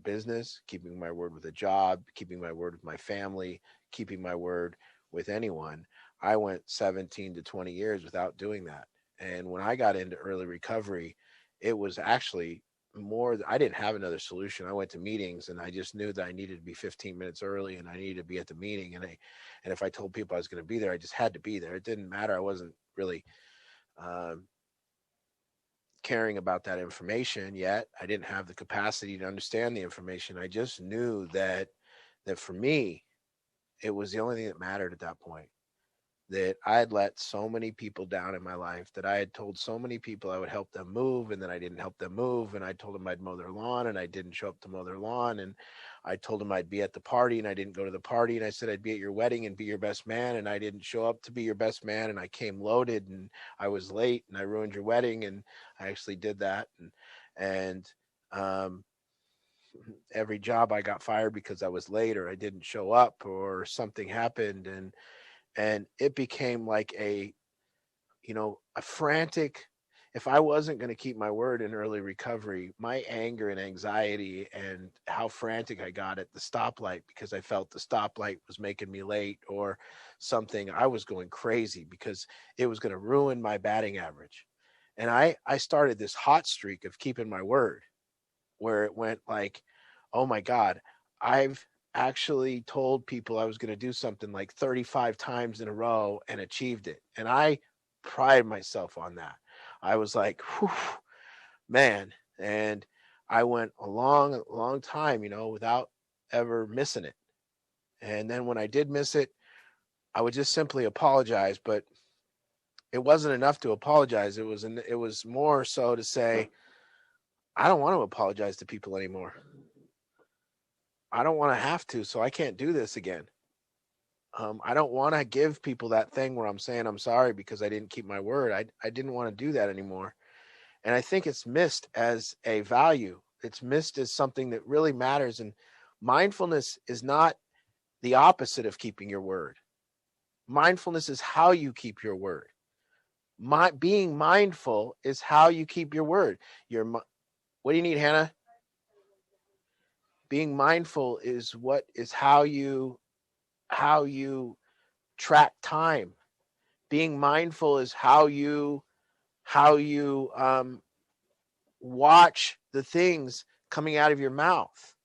business, keeping my word with a job, keeping my word with my family, keeping my word with anyone. I went 17 to 20 years without doing that. And when I got into early recovery, it was actually more, I didn't have another solution. I went to meetings and I just knew that I needed to be 15 minutes early and I needed to be at the meeting. And if I told people I was going to be there, I just had to be there. It didn't matter. I wasn't really um, caring about that information yet. I didn't have the capacity to understand the information. I just knew that for me, it was the only thing that mattered at that point. That I had let so many people down in my life, that I had told so many people I would help them move, and then I didn't help them move, and I told them I'd mow their lawn, and I didn't show up to mow their lawn, and I told them I'd be at the party, and I didn't go to the party, and I said I'd be at your wedding and be your best man, and I didn't show up to be your best man, and I came loaded, and I was late, and I ruined your wedding, and I actually did that, and um, every job I got fired because I was late or I didn't show up or something happened, and it became like a frantic. If I wasn't going to keep my word in early recovery, my anger and anxiety and how frantic I got at the stoplight because I felt the stoplight was making me late or something, I was going crazy because it was going to ruin my batting average. And I started this hot streak of keeping my word where it went like, oh my God, I've actually told people I was going to do something like 35 times in a row and achieved it. And I pride myself on that. I was like, whew, man. And I went a long time, without ever missing it. And then when I did miss it, I would just simply apologize. But it wasn't enough to apologize. It was more so to say, I don't want to apologize to people anymore. I don't want to have to, so I can't do this again. I don't want to give people that thing where I'm saying I'm sorry because I didn't keep my word. I didn't want to do that anymore. And I think it's missed as a value. It's missed as something that really matters. And mindfulness is not the opposite of keeping your word. Mindfulness is how you keep your word. Being mindful is how you keep your word. What do you need, Hannah? Being mindful is how you track time. Being mindful is how you watch the things coming out of your mouth.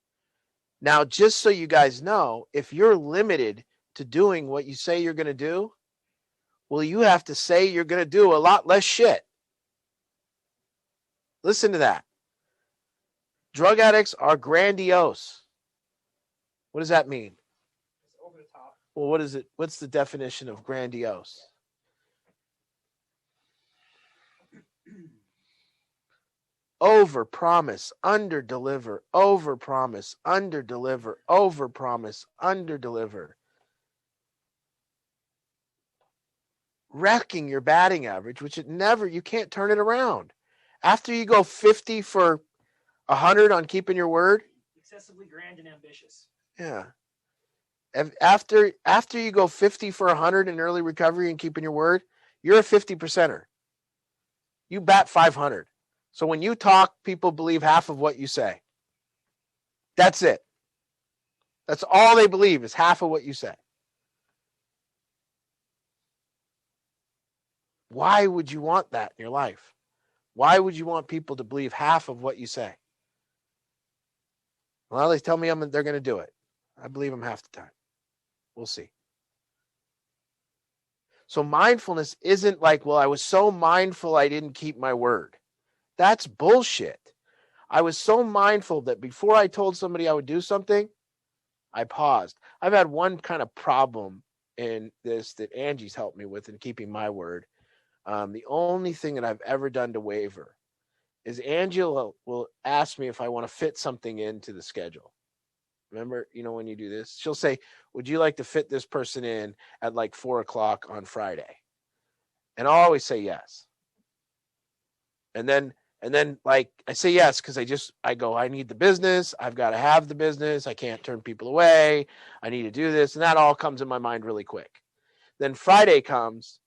Now, just so you guys know, if you're limited to doing what you say you're going to do, well, you have to say you're going to do a lot less shit. Listen to that. Drug addicts are grandiose. What does that mean? It's over the top. Well, what is it? What's the definition of grandiose? Over promise, under deliver, over promise, under deliver, over promise, under deliver. Wrecking your batting average, which you can't turn it around. After you go 50 for 100 on keeping your word. Excessively grand and ambitious. Yeah. After you go 50 for 100 in early recovery and keeping your word, you're a 50%er. You bat 500. So when you talk, people believe half of what you say. That's it. That's all they believe is half of what you say. Why would you want that in your life? Why would you want people to believe half of what you say? Well, they tell me they're going to do it. I believe them half the time. We'll see. So mindfulness isn't like, well, I was so mindful I didn't keep my word. That's bullshit. I was so mindful that before I told somebody I would do something, I paused. I've had one kind of problem in this that Angie's helped me with in keeping my word. The only thing that I've ever done to waver is Angela will ask me if I want to fit something into the schedule. Remember, when you do this, she'll say, would you like to fit this person in at like 4:00 on Friday? And I'll always say yes. And then like I say yes because I go, I need the business. I've got to have the business. I can't turn people away. I need to do this. And that all comes in my mind really quick. Then Friday comes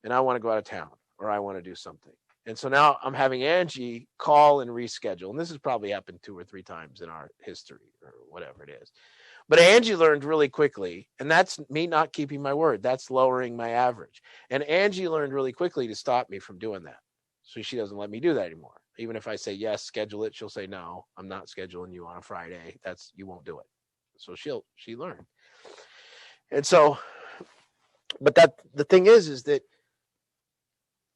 and I want to go out of town or I want to do something. And so now I'm having Angie call and reschedule. And this has probably happened 2 or 3 times in our history or whatever it is. But Angie learned really quickly, and that's me not keeping my word. That's lowering my average. And Angie learned really quickly to stop me from doing that. So she doesn't let me do that anymore. Even if I say, yes, schedule it, she'll say, no, I'm not scheduling you on a Friday. You won't do it. So she learned. And so, but the thing is that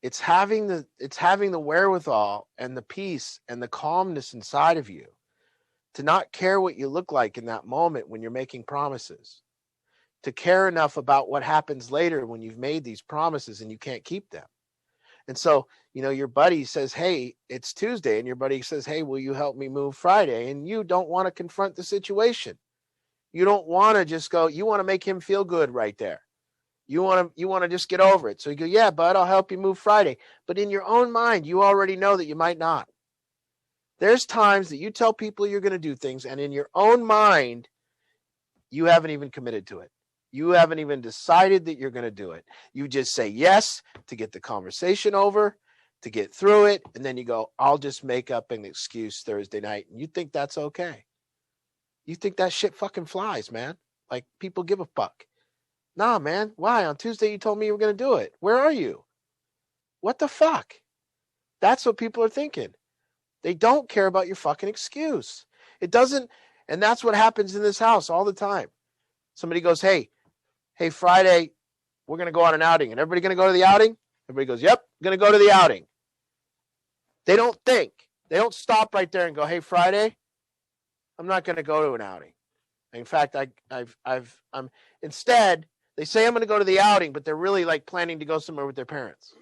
it's having the wherewithal and the peace and the calmness inside of you to not care what you look like in that moment when you're making promises, to care enough about what happens later when you've made these promises and you can't keep them. And so, your buddy says, hey, it's Tuesday. And your buddy says, hey, will you help me move Friday? And you don't want to confront the situation. You don't want to just go, you want to make him feel good right there. You want to just get over it. So you go, yeah, bud, I'll help you move Friday. But in your own mind, you already know that you might not. There's times that you tell people you're going to do things, and in your own mind, you haven't even committed to it. You haven't even decided that you're going to do it. You just say yes to get the conversation over, to get through it, and then you go, I'll just make up an excuse Thursday night. And you think that's okay. You think that shit fucking flies, man. Like, people give a fuck. Nah, man. Why? On Tuesday, you told me you were going to do it. Where are you? What the fuck? That's what people are thinking. They don't care about your fucking excuse. It doesn't, and that's what happens in this house all the time. Somebody goes, hey, Friday, we're going to go on an outing. And everybody going to go to the outing? Everybody goes, yep, going to go to the outing. They don't think. They don't stop right there and go, hey, Friday, I'm not going to go to an outing. In fact, I'm instead, they say I'm going to go to the outing, but they're really like planning to go somewhere with their parents.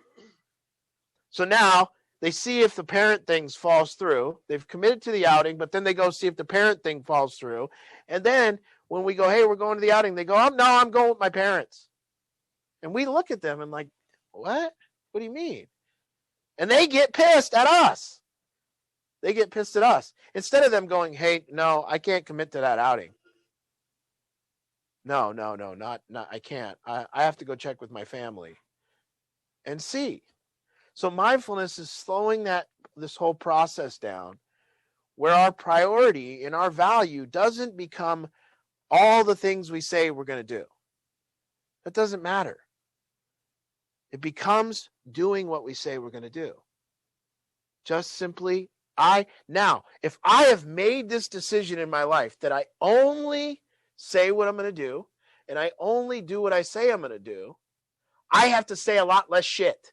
So now they see if the parent thing falls through. They've committed to the outing, but then they go see if the parent thing falls through. And then when we go, hey, we're going to the outing, they go, oh, no, I'm going with my parents. And we look at them and like, what? What do you mean? And they get pissed at us. They get pissed at us. Instead of them going, hey, no, I can't commit to that outing. No, not I can't. I have to go check with my family and see. So mindfulness is slowing this whole process down, where our priority and our value doesn't become all the things we say we're going to do. That doesn't matter. It becomes doing what we say we're going to do. Just simply, if I have made this decision in my life that I only say what I'm going to do, and I only do what I say I'm going to do, I have to say a lot less shit.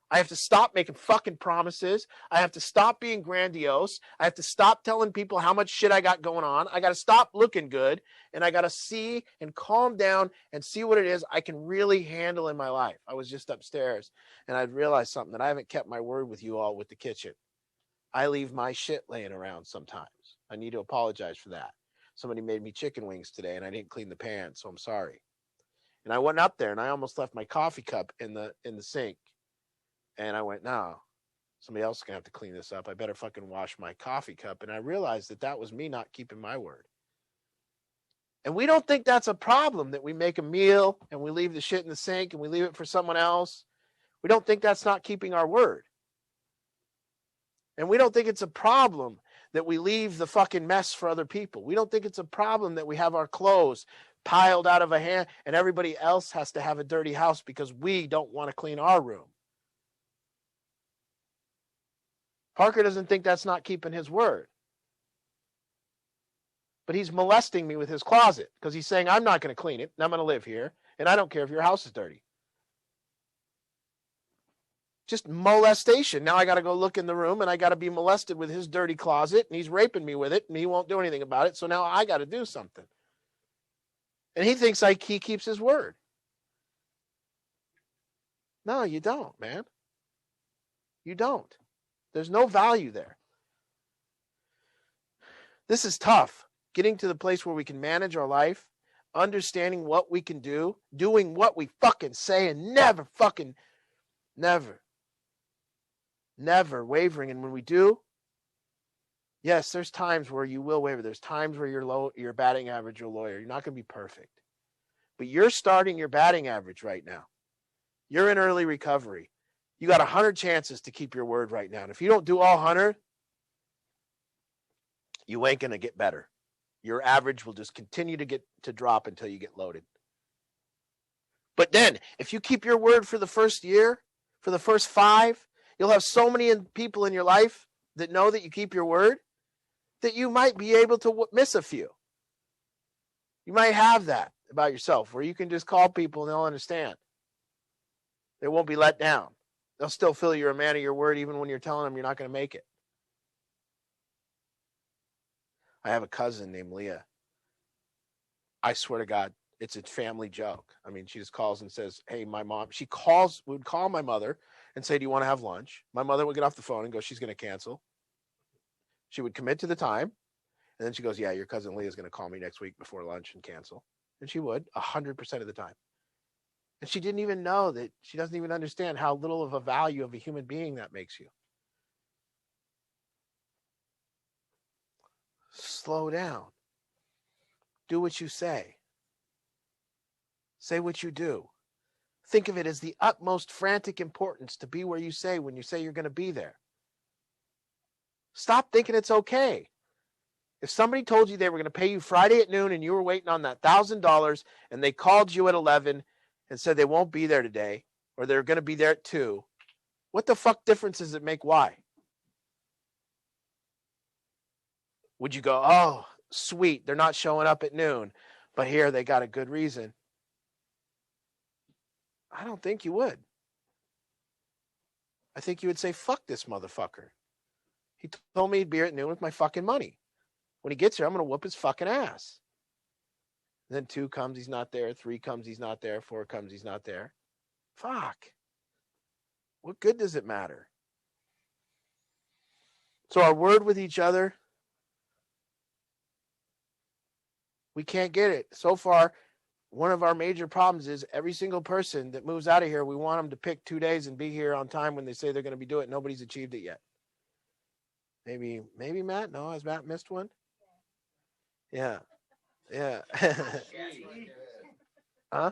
I have to stop making fucking promises. I have to stop being grandiose. I have to stop telling people how much shit I got going on. I got to stop looking good, and I got to see and calm down and see what it is I can really handle in my life. I was just upstairs, and I'd realized something, that I haven't kept my word with you all with the kitchen. I leave my shit laying around sometimes. I need to apologize for that. Somebody made me chicken wings today, and I didn't clean the pan, so I'm sorry. And I went up there, and I almost left my coffee cup in the sink. And I went, no, somebody else is going to have to clean this up. I better fucking wash my coffee cup. And I realized that was me not keeping my word. And we don't think that's a problem, that we make a meal and we leave the shit in the sink and we leave it for someone else. We don't think that's not keeping our word. And we don't think it's a problem that we leave the fucking mess for other people. We don't think it's a problem that we have our clothes piled out of a hand and everybody else has to have a dirty house because we don't want to clean our room. Parker doesn't think that's not keeping his word. But he's molesting me with his closet because he's saying, I'm not going to clean it, and I'm going to live here, and I don't care if your house is dirty. Just molestation. Now I got to go look in the room, and I got to be molested with his dirty closet, and he's raping me with it, and he won't do anything about it, so now I got to do something. And he thinks like he keeps his word. No, you don't, man. You don't. There's no value there. This is tough. Getting to the place where we can manage our life, understanding what we can do, doing what we fucking say, and never wavering. And when we do, yes, there's times where you will waver. There's times where your batting average will lower. You're not going to be perfect. But you're starting your batting average right now. You're in early recovery. You got 100 chances to keep your word right now. And if you don't do all 100, you ain't going to get better. Your average will just continue to drop until you get loaded. But then, if you keep your word for the first year, for the first 5, you'll have so many people in your life that know that you keep your word that you might be able to miss a few. You might have that about yourself where you can just call people and they'll understand. They won't be let down. They'll still feel you're a man of your word even when you're telling them you're not going to make it. I have a cousin named Leah. I swear to God, it's a family joke. I mean, she just calls and says, hey, my mom, would call my mother and say, do you want to have lunch? My mother would get off the phone and go, she's going to cancel. She would commit to the time. And then she goes, yeah, your cousin Leah is going to call me next week before lunch and cancel. And she would 100% of the time. And she didn't even know that. She doesn't even understand how little of a value of a human being that makes you. Slow down. Do what you say. Say what you do. Think of it as the utmost frantic importance to be where you say when you say you're going to be there. Stop thinking it's okay. If somebody told you they were going to pay you Friday at noon and you were waiting on that $1,000 and they called you at 11 and said they won't be there today or they're going to be there at 2, what the fuck difference does it make? Why? Would you go, oh, sweet, they're not showing up at noon, but here they got a good reason? I don't think you would. I think you would say, fuck this motherfucker. He told me he'd be here at noon with my fucking money. When he gets here, I'm going to whoop his fucking ass. And then 2 comes, he's not there. 3 comes, he's not there. 4 comes, he's not there. Fuck. What good does it matter? So our word with each other, we can't get it. So far, one of our major problems is every single person that moves out of here, we want them to pick 2 days and be here on time when they say they're going to be doing it. Nobody's achieved it yet. Maybe Matt? No, has Matt missed one? Yeah. Huh?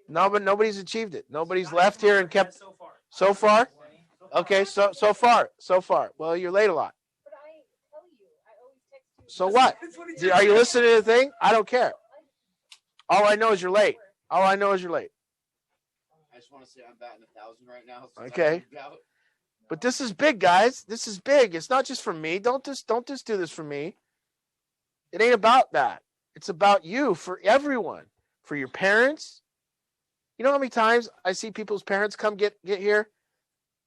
No, but nobody's achieved it. Nobody's left here and kept so far. Okay, so far. Well, you're late a lot. But I tell you, I always text you. So what? Are you listening to the thing? I don't care. All I know is you're late. I just want to say I'm batting 1,000 right now. Okay. But this is big, guys. This is big. It's not just for me. Don't just do this for me. It ain't about that. It's about you, for everyone, for your parents. You know how many times I see people's parents come get here?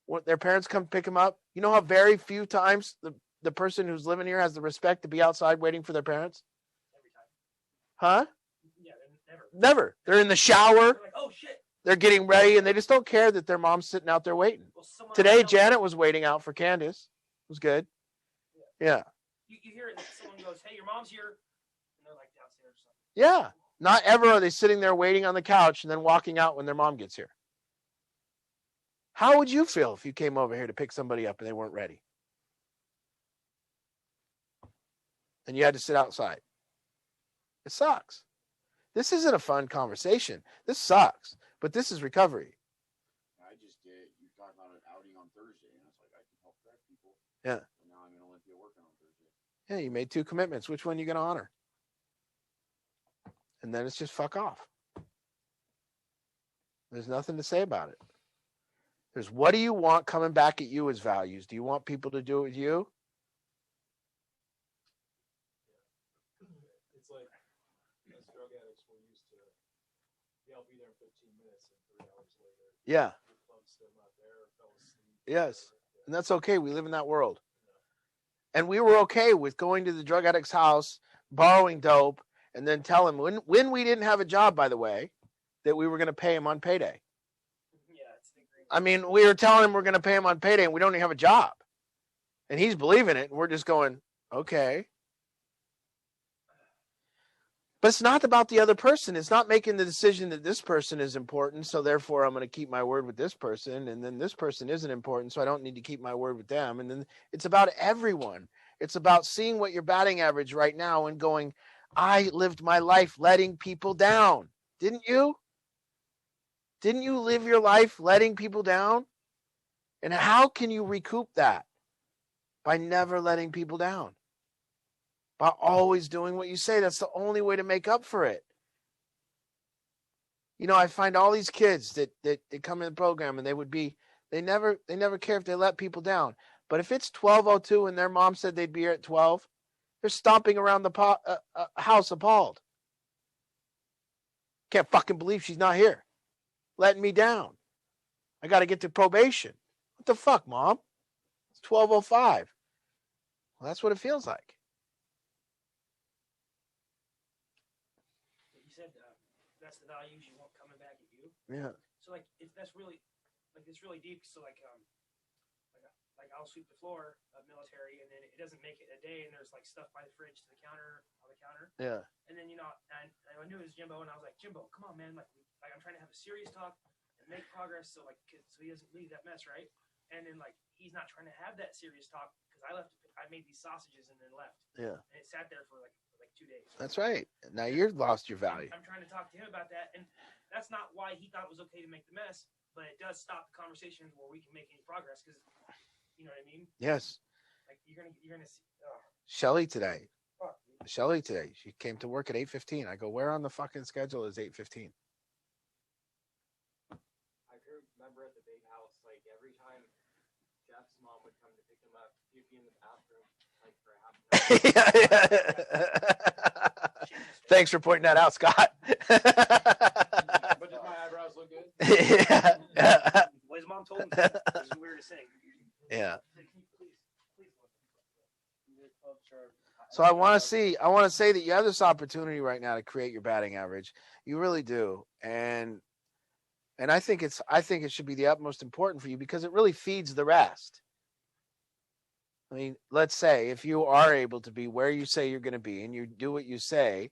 When their parents come pick them up. You know how very few times the person who's living here has the respect to be outside waiting for their parents? Every time. Huh? Yeah, never. Never. They're in the shower. They're like, oh shit. They're getting ready, and they just don't care that their mom's sitting out there waiting. Well, Today, Janet was waiting out for Candace. It was good. Yeah. You hear it, and someone goes, hey, your mom's here. And they're like downstairs or something. Yeah. Not ever are they sitting there waiting on the couch and then walking out when their mom gets here. How would you feel if you came over here to pick somebody up and they weren't ready? And you had to sit outside. It sucks. This isn't a fun conversation. This sucks. But this is recovery. I just did. You talked about an outing on Thursday, and I was like, I can help correct people. Yeah. And now I'm in Olympia working on Thursday. Yeah, you made 2 commitments. Which one are you going to honor? And then it's just fuck off. There's nothing to say about it. There's what do you want coming back at you as values? Do you want people to do it with you? It's like as drug addicts, we're used to, yeah, I'll be there in 15 minutes, and 3 hours later, Yeah. your club's still not there, fell asleep. Yes. And that's okay. We live in that world. And we were okay with going to the drug addict's house, borrowing dope, and then tell him when we didn't have a job, by the way, that we were going to pay him on payday. Yeah, it's the agreement. I mean, we were telling him we're going to pay him on payday and we don't even have a job. And he's believing it. And we're just going, okay. But it's not about the other person. It's not making the decision that this person is important. So therefore I'm going to keep my word with this person. And then this person isn't important. So I don't need to keep my word with them. And then it's about everyone. It's about seeing what your batting average right now and going, I lived my life letting people down. Didn't you? Didn't you live your life letting people down? And how can you recoup that? By never letting people down. By always doing what you say. That's the only way to make up for it. You know, I find all these kids that come in the program and they never care if they let people down. But if it's 12:02 and their mom said they'd be here at 12, they're stomping around the house appalled. Can't fucking believe she's not here. Letting me down. I got to get to probation. What the fuck, Mom? It's 12:05. Well, that's what it feels like. You said that's the values you want coming back at you. Yeah. So like that's really it's really deep. So like I'll sweep the floor of military, and then it doesn't make it a day, and there's like stuff by the fridge to the counter on the counter. Yeah. And then I knew it was Jimbo, and I was like, Jimbo, come on, man, like I'm trying to have a serious talk and make progress, so he doesn't leave that mess, right? And then like he's not trying to have that serious talk because I made these sausages and then left. Yeah. And it sat there for like 2 days. That's right. Now you've lost your value. I'm trying to talk to him about that, and that's not why he thought it was okay to make the mess, but it does stop the conversation where we can make any progress because, you know what I mean? Yes. Like you're gonna see. Shelly today. Fuck. Shelly today. She came to work at 8:15. I go, where on the fucking schedule is 8:15? I remember at the big house, like every time Jeff's mom would come to pick him up, he'd be in the bathroom like for half an hour. Thanks for pointing that out, Scott. But did my eyebrows look good? Yeah. Well, his mom told him this is the weirdest thing. Yeah. Please look. So I want to say that you have this opportunity right now to create your batting average. You really do. And I think it should be the utmost important for you because it really feeds the rest. I mean, let's say if you are able to be where you say you're going to be and you do what you say,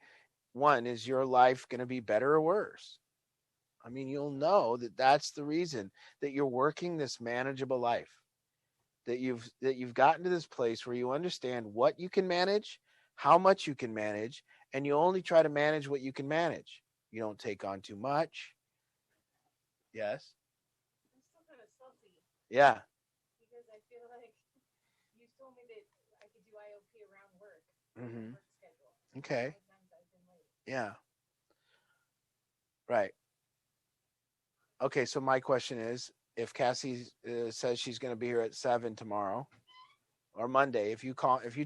one, is your life going to be better or worse? I mean, you'll know that that's the reason that you're working this manageable life. That you've gotten to this place where you understand what you can manage, how much you can manage, and you only try to manage what you can manage. You don't take on too much. Yes. I'm still kind of salty Yeah. because I feel like you told me that I could do IOP around work, Mm-hmm. work schedule. Okay. Sometimes I've been late. Yeah. Right. Okay. So my question is, if Cassie says she's going to be here at 7 tomorrow or Monday, if you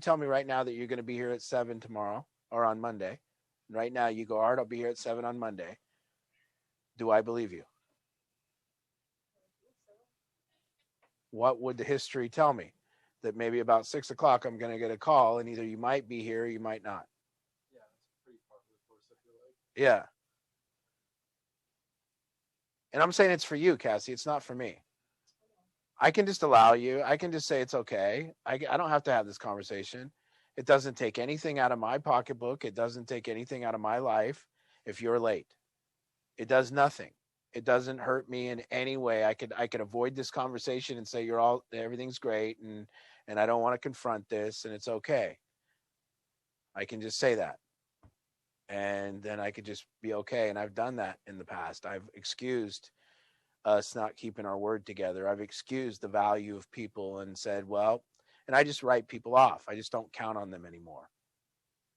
tell me right now that you're going to be here at 7 tomorrow or on Monday, and right now you go, all right, I'll be here at 7 on Monday. Do I believe you? What would the history tell me? That maybe about 6 o'clock, I'm going to get a call and either you might be here or you might not. Yeah, that's pretty par for the course, I feel like. Yeah. And I'm saying it's for you, Cassie. It's not for me. I can just allow you. I can just say it's okay. I don't have to have this conversation. It doesn't take anything out of my pocketbook. It doesn't take anything out of my life if you're late. It does nothing. It doesn't hurt me in any way. I could avoid this conversation and say everything's great and I don't want to confront this and it's okay. I can just say that. And then I could just be okay. And I've done that in the past. I've excused us not keeping our word together. I've excused the value of people and said, well, and I just write people off. I just don't count on them anymore.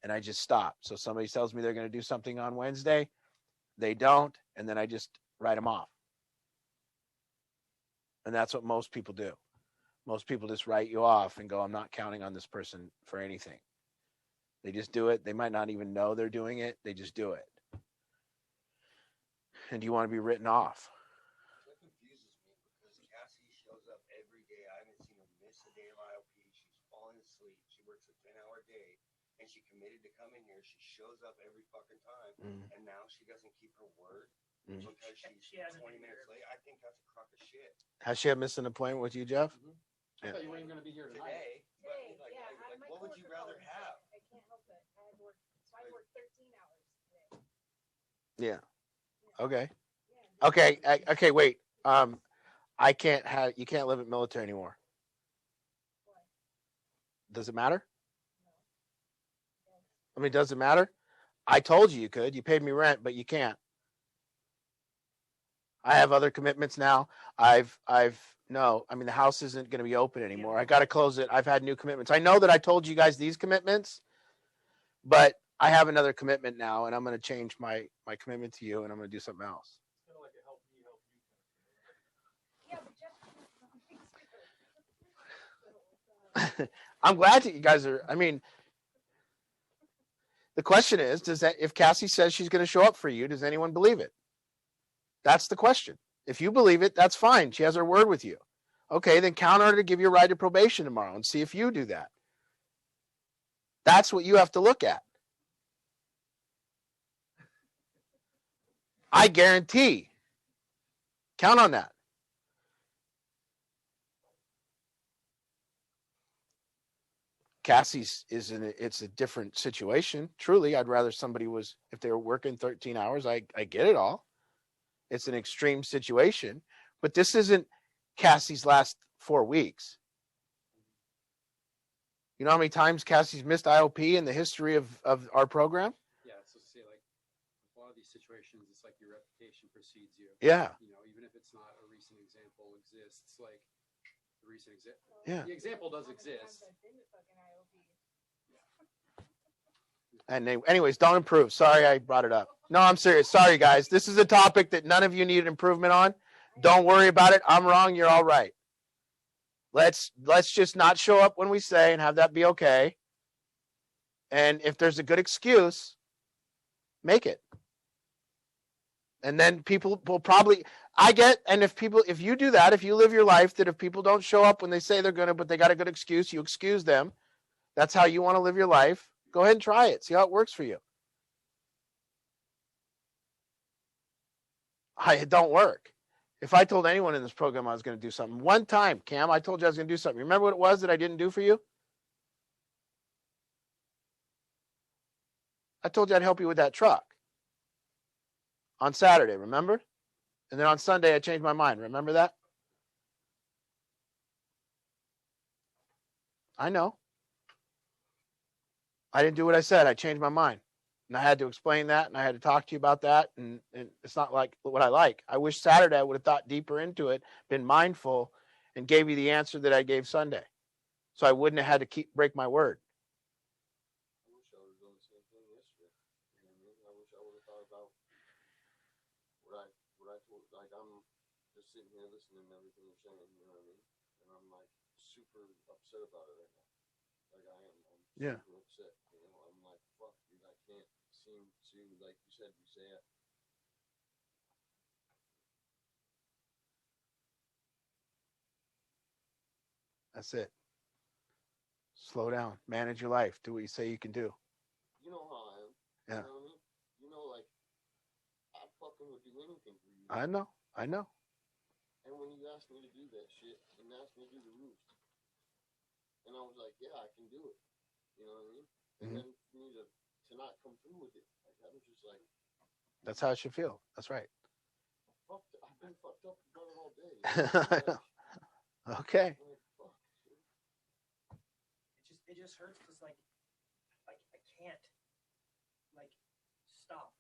And I just stop. So somebody tells me they're going to do something on Wednesday. They don't. And then I just write them off. And that's what most people do. Most people just write you off and go, I'm not counting on this person for anything. They just do it. They might not even know they're doing it. They just do it. And you want to be written off. That confuses me because Cassie shows up every day. I haven't seen her miss a day of IOP. She's falling asleep. She works a 10-hour day. And she committed to coming here. She shows up every fucking time. And now she doesn't keep her word because she's 20 minutes late. I think that's a crock of shit. Has she missed an appointment with you, Jeff? I thought you weren't even going to be here tonight. Today, but Today, yeah. My what would you coworker rather called and said have? I can't help it. I had to work. So I worked 13 hours today. Yeah. Okay. Yeah. Okay. Okay. Wait. You can't live at military anymore. What? Does it matter? No. I mean, does it matter? I told you could. You paid me rent, but you can't. I have other commitments now. No, I mean, the house isn't going to be open anymore. I got to close it. I've had new commitments. I know that I told you guys these commitments, but I have another commitment now, and I'm going to change my commitment to you, and I'm going to do something else. It's kind of like a help me, help you. Yeah, but Jeff. I'm glad that you guys are. I mean, the question is, if Cassie says she's going to show up for you, does anyone believe it? That's the question. If you believe it, that's fine. She has her word with you. Okay, then count on her to give you a ride to probation tomorrow and see if you do that. That's what you have to look at. I guarantee. Count on that. Cassie's it's a different situation. Truly, I'd rather somebody was, if they were working 13 hours, I get it all. It's an extreme situation, but this isn't Cassie's last 4 weeks. You know how many times Cassie's missed IOP in the history of our program? Yeah, so say like a lot of these situations, it's like your reputation precedes you. Yeah. You know, even if it's not a recent example exists, like the recent example. Yeah. The example does exist. And anyways, don't improve. Sorry, I brought it up. No, I'm serious. Sorry, guys. This is a topic that none of you need improvement on. Don't worry about it. I'm wrong. You're all right. Let's just not show up when we say and have that be okay. And if there's a good excuse, make it. And then people will probably, and if you do that, if you live your life that if people don't show up when they say they're going to, but they got a good excuse, you excuse them. That's how you want to live your life. Go ahead and try it. See how it works for you. It don't work. If I told anyone in this program I was going to do something, one time, Cam, I told you I was going to do something. Remember what it was that I didn't do for you? I told you I'd help you with that truck on Saturday, remember? And then on Sunday, I changed my mind. Remember that? I know. I didn't do what I said. I changed my mind. And I had to explain that, and I had to talk to you about that, and it's not like what I like. I wish Saturday I would have thought deeper into it, been mindful, and gave you the answer that I gave Sunday. So I wouldn't have had to break my word. I wish I would have done the same thing yesterday. You know what I mean? I wish I would have thought about what I told. Like, I'm just sitting here listening to everything you're saying. You know what I mean? And I'm like super upset about it right now. Like I am. I'm super upset. You know, I'm like, fuck, dude, I can't seem to, like you said, you say it. That's it. Slow down. Manage your life. Do what you say you can do. You know how I am. Yeah. You know what I mean? You know, like, I fucking would do anything for you. I know. And when you asked me to do that shit, and asked me to do the roof, and I was like, yeah, I can do it. You know what I mean? And then for me to not come through with it, like, I was just like, That's how it should feel. That's right. I've been fucked up about it all day. I know. Okay. Like, fuck, dude. It just hurts because like I can't like stop.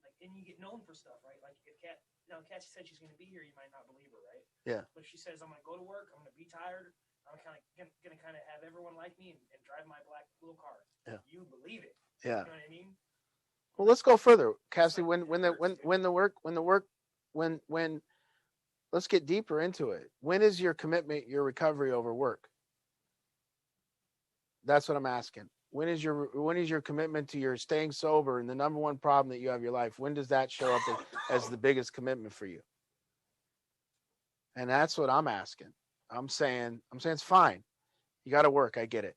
Like, and you get known for stuff, right? Like if Cassie said she's gonna be here, you might not believe her, right? Yeah. But if she says I'm gonna go to work, I'm gonna be tired, I'm gonna kind of have everyone like me and drive my black little car. Yeah. You believe it. Yeah. You know what I mean? Well, let's go further, Cassie. Let's get deeper into it. When is your commitment, your recovery over work? That's what I'm asking. When is your commitment to your staying sober and the number one problem that you have in your life? When does that show up as the biggest commitment for you? And that's what I'm asking. I'm saying it's fine. You got to work. I get it.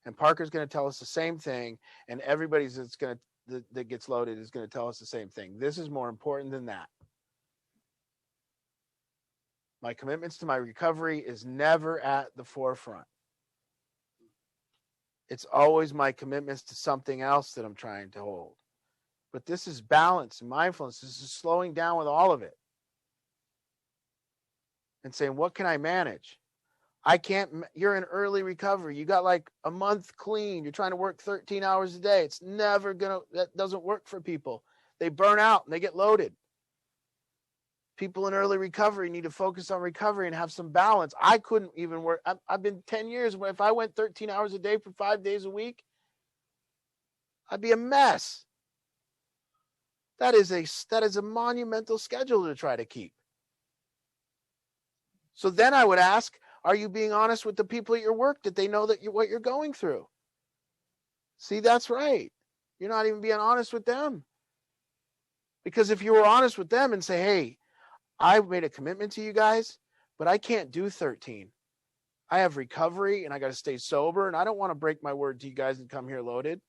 And Parker's going to tell us the same thing, and everybody's that gets loaded is going to tell us the same thing. This is more important than that. My commitments to my recovery is never at the forefront. It's always my commitments to something else that I'm trying to hold. But this is balance and mindfulness. This is slowing down with all of it. And saying, what can I manage? You're in early recovery. You got like a month clean. You're trying to work 13 hours a day. That doesn't work for people. They burn out and they get loaded. People in early recovery need to focus on recovery and have some balance. I couldn't even work. I've been 10 years. If I went 13 hours a day for 5 days a week, I'd be a mess. That is a monumental schedule to try to keep. So then I would ask, are you being honest with the people at your work that they know that what you're going through? See, that's right. You're not even being honest with them. Because if you were honest with them and say, hey, I've made a commitment to you guys, but I can't do 13. I have recovery and I got to stay sober, and I don't want to break my word to you guys and come here loaded.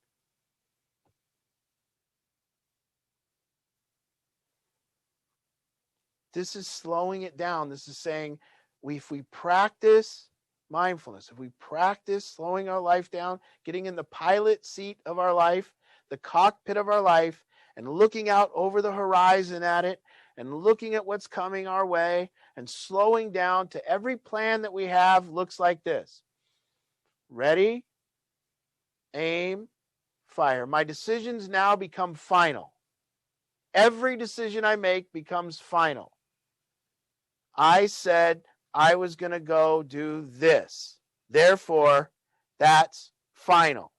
This is slowing it down. This is saying if we practice mindfulness, if we practice slowing our life down, getting in the pilot seat of our life, the cockpit of our life, and looking out over the horizon at it, and looking at what's coming our way, and slowing down to every plan that we have looks like this. Ready, aim, fire. My decisions now become final. Every decision I make becomes final. I said I was going to go do this. Therefore, that's final.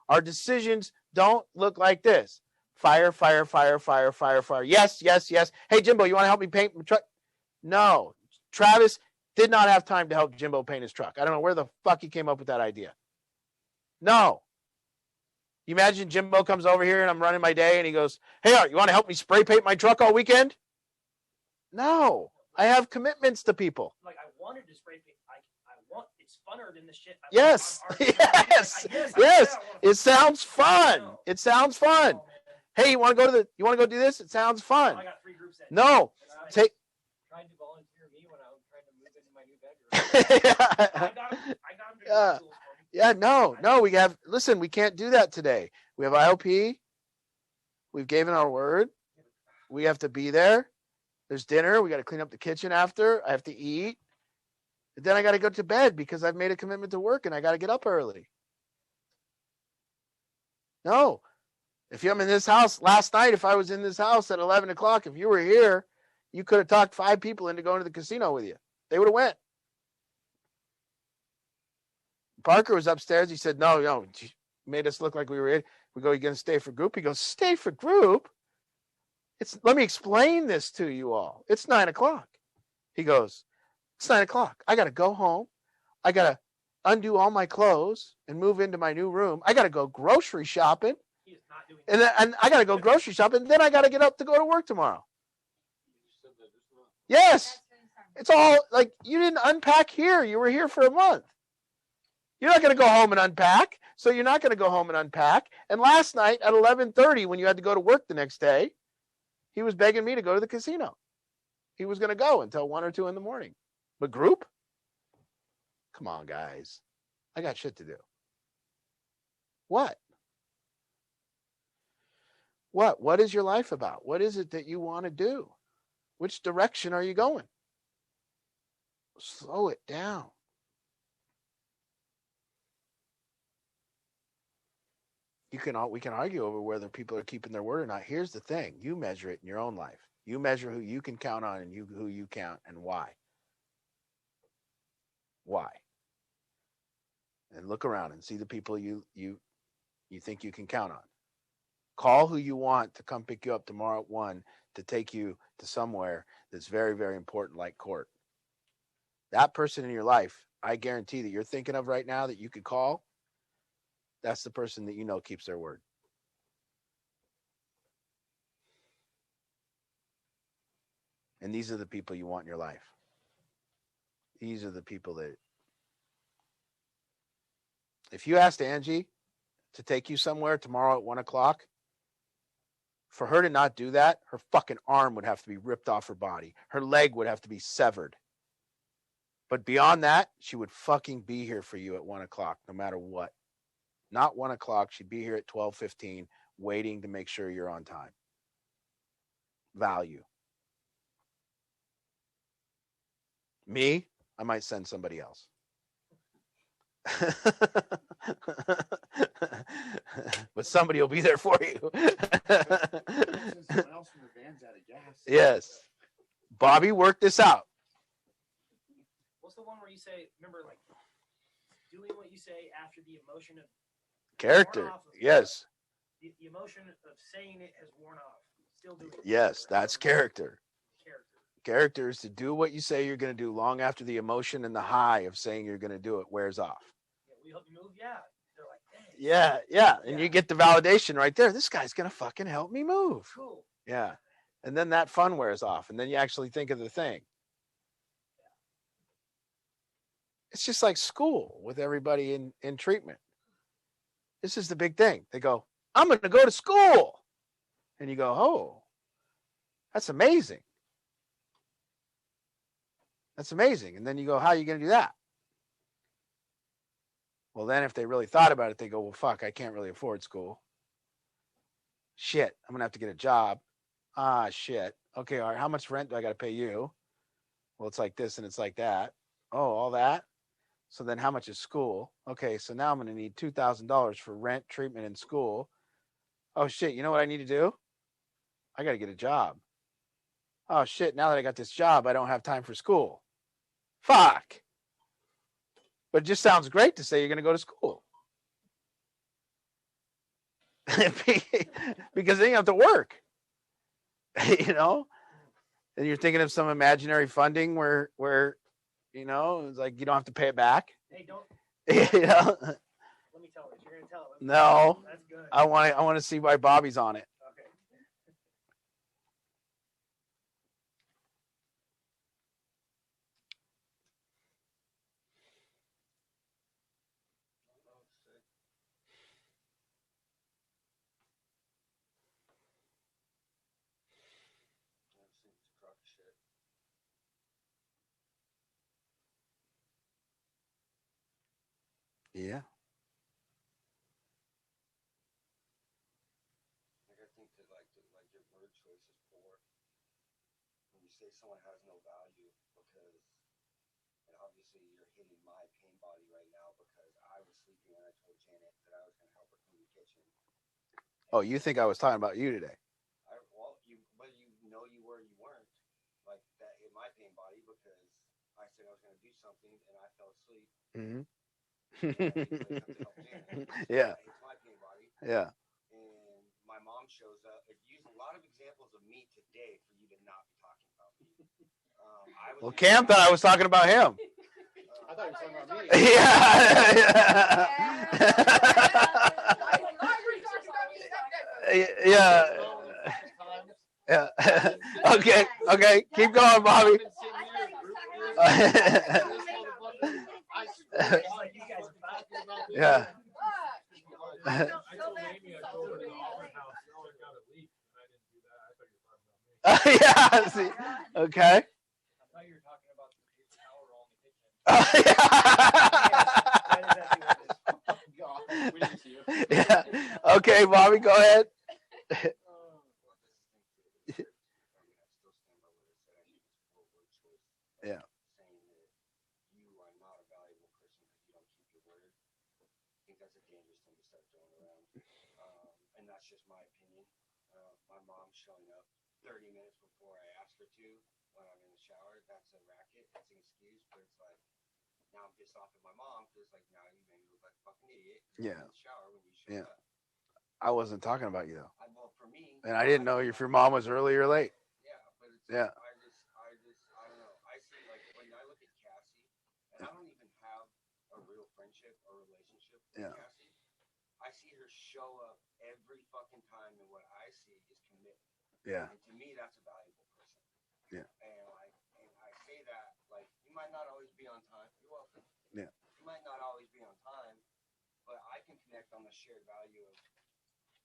Our decisions don't look like this. Fire, fire, fire, fire, fire, fire. Yes, yes, yes. Hey, Jimbo, you want to help me paint my truck? No. Travis did not have time to help Jimbo paint his truck. I don't know where the fuck he came up with that idea. No. You imagine Jimbo comes over here and I'm running my day and he goes, hey, Art, you want to help me spray paint my truck all weekend? No. I have commitments to people. Like, I wanted to spray paint. It's funner than the shit. Yes. Yes. It sounds fun. It sounds fun. Hey, you want to go do this? It sounds fun. I got 3 groups that No. Take. Trying to volunteer me when I was trying to move into my new bedroom. I got them to do tools for me. Yeah, no, listen, we can't do that today. We have IOP. We've given our word. We have to be there. There's dinner. We got to clean up the kitchen after. I have to eat. And then I got to go to bed because I've made a commitment to work and I got to get up early. No. If I'm in this house last night, if I was in this house at 11 o'clock, if you were here, you could have talked 5 people into going to the casino with you. They would have went. Parker was upstairs. He said, no, made us look like we were in. We go, you going to stay for group? He goes, stay for group? Let me explain this to you all. It's 9 o'clock. He goes, it's 9 o'clock. I got to go home. I got to undo all my clothes and move into my new room. I got to go grocery shopping. He is not doing that. And I got to go grocery shopping. And then I got to get up to go to work tomorrow. Yes. It's all like you didn't unpack here. You were here for a month. You're not going to go home and unpack. So you're not going to go home and unpack. And last night at 11:30, when you had to go to work the next day, he was begging me to go to the casino. He was going to go until 1 or 2 in the morning. But group? Come on, guys. I got shit to do. What? What is your life about? What is it that you want to do? Which direction are you going? Slow it down. We can argue over whether people are keeping their word or not. Here's the thing. You measure it in your own life. You measure who you can count on and who you count and why. Why? And look around and see the people you think you can count on. Call who you want to come pick you up tomorrow at 1 to take you to somewhere that's very, very important, like court. That person in your life, I guarantee that you're thinking of right now that you could call, that's the person that you know keeps their word. And these are the people you want in your life. These are the people that, if you asked Angie to take you somewhere tomorrow at 1 o'clock, for her to not do that, her fucking arm would have to be ripped off her body. Her leg would have to be severed. But beyond that, she would fucking be here for you at 1 o'clock, no matter what. Not 1 o'clock. She'd be here at 12:15, waiting to make sure you're on time. Value. Me, I might send somebody else. But somebody will be there for you. Someone else from the van's out of gas. Yeah. Bobby, work this out. What's the one where you say, remember, like, doing what you say after the emotion of Character. worn off of- Yes. The emotion of saying it has worn off. Still doing it. Yes, that's character. Character. Character is to do what you say you're going to do long after the emotion and the high of saying you're going to do it wears off. Yeah, we help you move. Yeah. They're like, dang. Yeah. And Yeah. you get the validation right there. This guy's going to fucking help me move. Cool. Yeah. And then that fun wears off. And then you actually think of the thing. It's just like school with everybody in treatment. This is the big thing. They go, I'm going to go to school. And you go, oh, that's amazing. That's amazing. And then you go, how are you going to do that? Well, then if they really thought about it, they go, well, fuck, I can't really afford school. Shit, I'm going to have to get a job. Ah, shit. Okay, all right, how much rent do I got to pay you? Well, it's like this and it's like that. Oh, all that? So then how much is school? Okay, so now I'm going to need $2,000 for rent, treatment, and school. Oh, shit, you know what I need to do? I got to get a job. Oh, shit, now that I got this job, I don't have time for school. Fuck. But it just sounds great to say you're going to go to school. Because then you have to work. You know? And you're thinking of some imaginary funding where you know, it's like you don't have to pay it back. Hey, don't. You know? Let me tell it. You're going to tell it. No. That's good. I want to see why Bobby's on it. Okay. Yeah. Like I think that like your word choice is poor. When you say someone has no value because, and obviously you're hitting my pain body right now because I was sleeping and I told Janet that I was going to help her clean the kitchen. Oh, you think I was talking about you today? But you know you were, you weren't. Like that hit my pain body because I said I was going to do something and I fell asleep. Mm-hmm. And I didn't really have to help Janet. Yeah. It's my pain body. Yeah. And my mom shows up. It used a lot of examples of me today for you to not be talking about me. Well, Cam thought I was talking about him. I thought you were talking about me. Yeah. Yeah. Okay. Keep going, Bobby. Yeah. I told Amy I told her to the Auburn house and check out a leak, and I didn't do that. I thought you were talking about me. Yeah. See. Okay. I thought you were talking about the towel roll in the kitchen. Yeah. Okay, Bobby, go ahead. Yeah. Saying that you are not a valuable person because you don't keep your word. I think that's a dangerous thing to start throwing around. And that's just my opinion. My mom showing up 30 minutes before I asked her to when I'm in the shower, that's a racket. That's an excuse, but it's like, now I'm pissed off at my mom because like now you made me look like a fucking idiot. Yeah. In the shower when you showed Yeah. up. I wasn't talking about you though, Well, for me. and I didn't know if your mom was early or late. Yeah, but it's Yeah. I don't know. I see like when I look at Cassie, and I don't even have a real friendship or relationship with Yeah. Cassie. I see her show up every fucking time, and what I see is commitment. Yeah. And to me, that's a valuable person. Yeah. And I say that like you might not always be on time. You're welcome. Yeah. You might not always be on time, but I can connect on the shared value of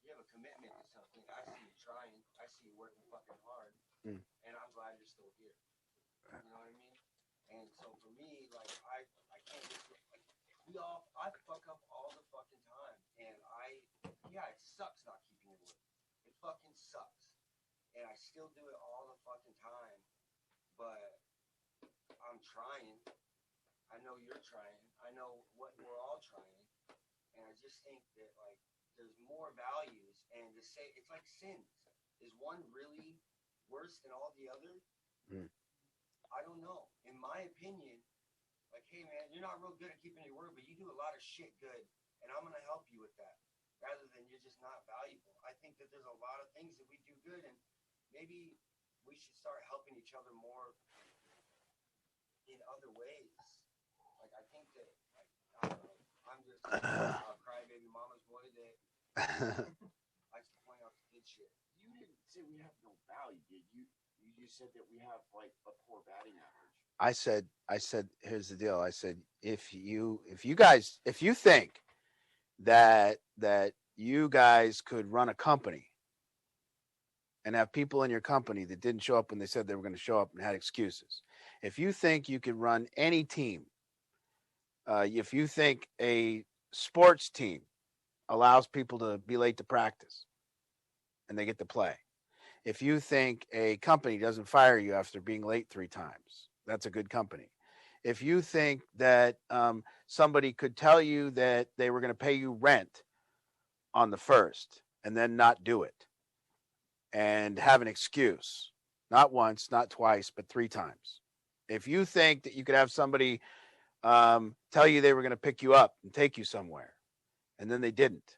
you have a commitment to something. I see you trying. I see you working fucking hard, and I'm glad you're still here. You know what I mean? And so for me, like I can't just like I fuck up all the fucking time, and it sucks not keeping your word. It fucking sucks, and I still do it all the fucking time, but I'm trying. I know you're trying. I know what we're all trying, and I just think that like. There's more values, and to say it's like sins. Is one really worse than all the other? I don't know. In my opinion, like, hey man, you're not real good at keeping your word, but you do a lot of shit good, and I'm gonna help you with that. Rather than you're just not valuable. I think that there's a lot of things that we do good, and maybe we should start helping each other more in other ways. Like, I think that, like, I don't know, I'm just a crybaby mama's boy that likes to point out the good shit. You didn't say we have no value, did you? You just said that we have like a poor batting average. I said, here's the deal. I said, if you think that you guys could run a company and have people in your company that didn't show up when they said they were going to show up and had excuses. If you think you could run any team, if you think a sports team allows people to be late to practice and they get to play, if you think a company doesn't fire you after being late 3 times, that's a good company. If you think that somebody could tell you that they were going to pay you rent on the 1st and then not do it and have an excuse, not once, not twice, but 3 times. If you think that you could have somebody tell you they were going to pick you up and take you somewhere and then they didn't.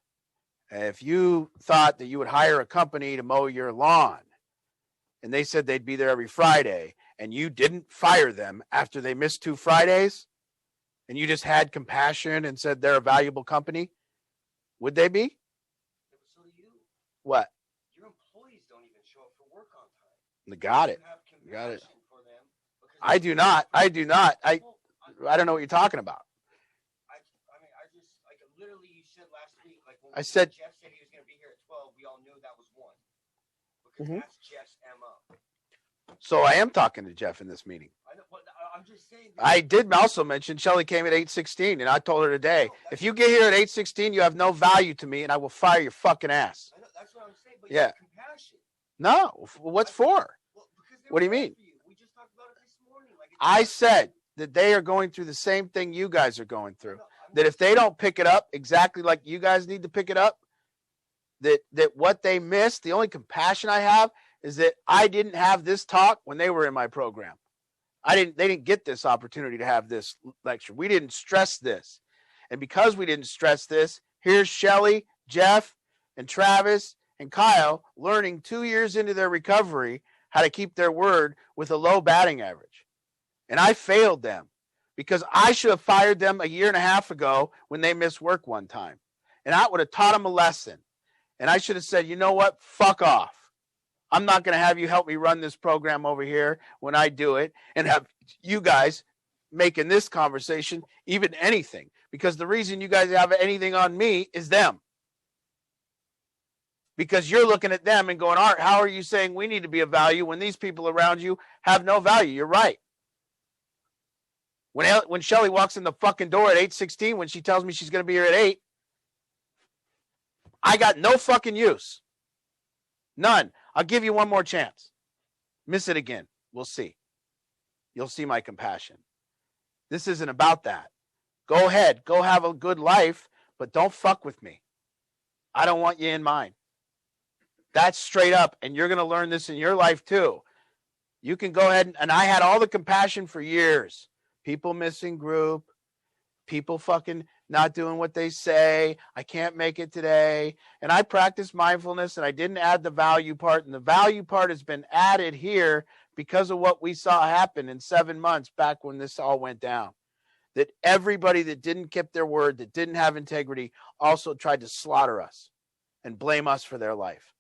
If you thought that you would hire a company to mow your lawn and they said they'd be there every Friday and you didn't fire them after they missed 2 Fridays and you just had compassion and said they're a valuable company, would they be? So do you. What? Your employees don't even show up for work on time. Got it. You have Got it. compassion for them because I do not. I do not. I don't know what you're talking about. I mean, I just, like, literally, you said last week, like, when I said- Jeff said he was going to be here at 12, we all knew that was 1. Because Mhm. that's Jeff's MO. So I am talking to Jeff in this meeting. I know, but I'm just saying. that- I did also mention Shelly came at 8:16, and I told her today, if you get here at 8:16, you have no value to me, and I will fire your fucking ass. I know, that's what I'm saying, but Yeah. you have compassion. No, what's for? Well, because they What do you were there mean? for you. We just talked about it this morning. Like, I said that they are going through the same thing you guys are going through. No, That if they don't pick it up exactly like you guys need to pick it up, that what they missed, the only compassion I have is that I didn't have this talk when they were in my program. They didn't get this opportunity to have this lecture. We didn't stress this. And because we didn't stress this, here's Shelly, Jeff, and Travis, and Kyle learning 2 years into their recovery how to keep their word with a low batting average. And I failed them because I should have fired them a year and a half ago when they missed work one time. And I would have taught them a lesson. And I should have said, you know what? Fuck off. I'm not going to have you help me run this program over here when I do it and have you guys making this conversation even anything. Because the reason you guys have anything on me is them. Because you're looking at them and going, Art, how are you saying we need to be of value when these people around you have no value? You're right. When Shelly walks in the fucking door at 8:16, when she tells me she's going to be here at 8, I got no fucking use. None. I'll give you one more chance. Miss it again. We'll see. You'll see my compassion. This isn't about that. Go ahead. Go have a good life, but don't fuck with me. I don't want you in mine. That's straight up, and you're going to learn this in your life too. You can go ahead, and I had all the compassion for years. People missing group, people fucking not doing what they say. I can't make it today. And I practiced mindfulness, and I didn't add the value part, and the value part has been added here because of what we saw happen in 7 months back when this all went down. That everybody that didn't keep their word, that didn't have integrity, also tried to slaughter us and blame us for their life.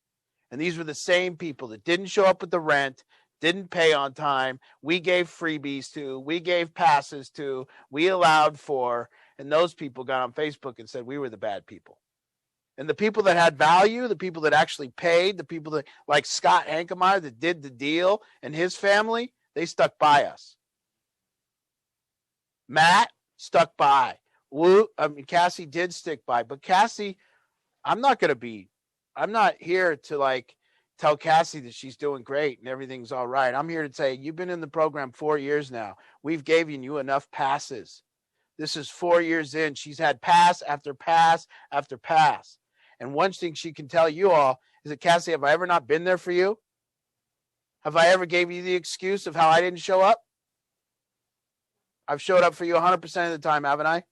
And these were the same people that didn't show up with the rent, didn't pay on time. We gave freebies to, we gave passes to, we allowed for, and those people got on Facebook and said we were the bad people. And the people that had value, the people that actually paid, the people that, like Scott Hankemeyer, that did the deal and his family, they stuck by us. Matt stuck by. Cassie did stick by. But Cassie, I'm not here to like tell Cassie that she's doing great and everything's all right. I'm here to say, you've been in the program 4 years now. We've given you enough passes. This is 4 years in. She's had pass after pass after pass. And one thing she can tell you all is that, Cassie, have I ever not been there for you? Have I ever gave you the excuse of how I didn't show up? I've showed up for you 100% of the time, haven't I?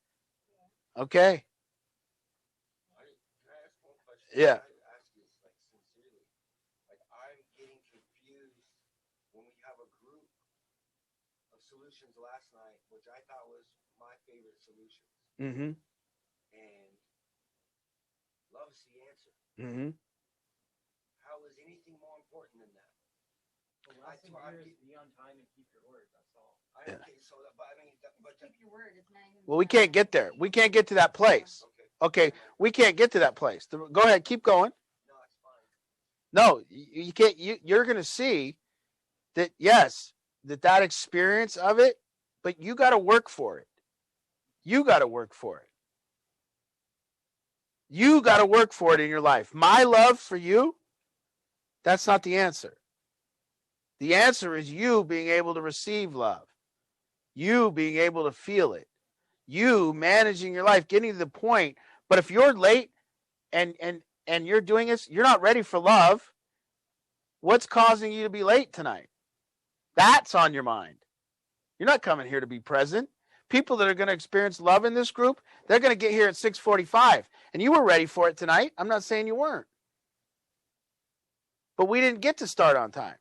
Okay. Can I ask one question? Yeah. I ask you this, like, sincerely. Like, I'm getting confused when we have a group of solutions last night, which I thought was my favorite solution. Mm-hmm. And love's the answer. Mm-hmm. How is anything more important than that? The lesson here is be on time and keep your word. That's all. Yeah. Okay, so that, but I mean, but Keep your word. It's not even. Well, we can't get there. We can't get to that place. Okay, we can't get to that place. Go ahead, keep going. no, it's fine. No, you can't. You're going to see that, yes, that experience of it, but you got to work for it. You got to work for it. You got to work for it in your life. My love for you, that's not the answer. The answer is you being able to receive love, you being able to feel it, you managing your life, getting to the point. But if you're late and you're doing this, you're not ready for love. What's causing you to be late tonight? That's on your mind. You're not coming here to be present. People that are going to experience love in this group, they're going to get here at 6:45, and you were ready for it tonight. I'm not saying you weren't, but we didn't get to start on time.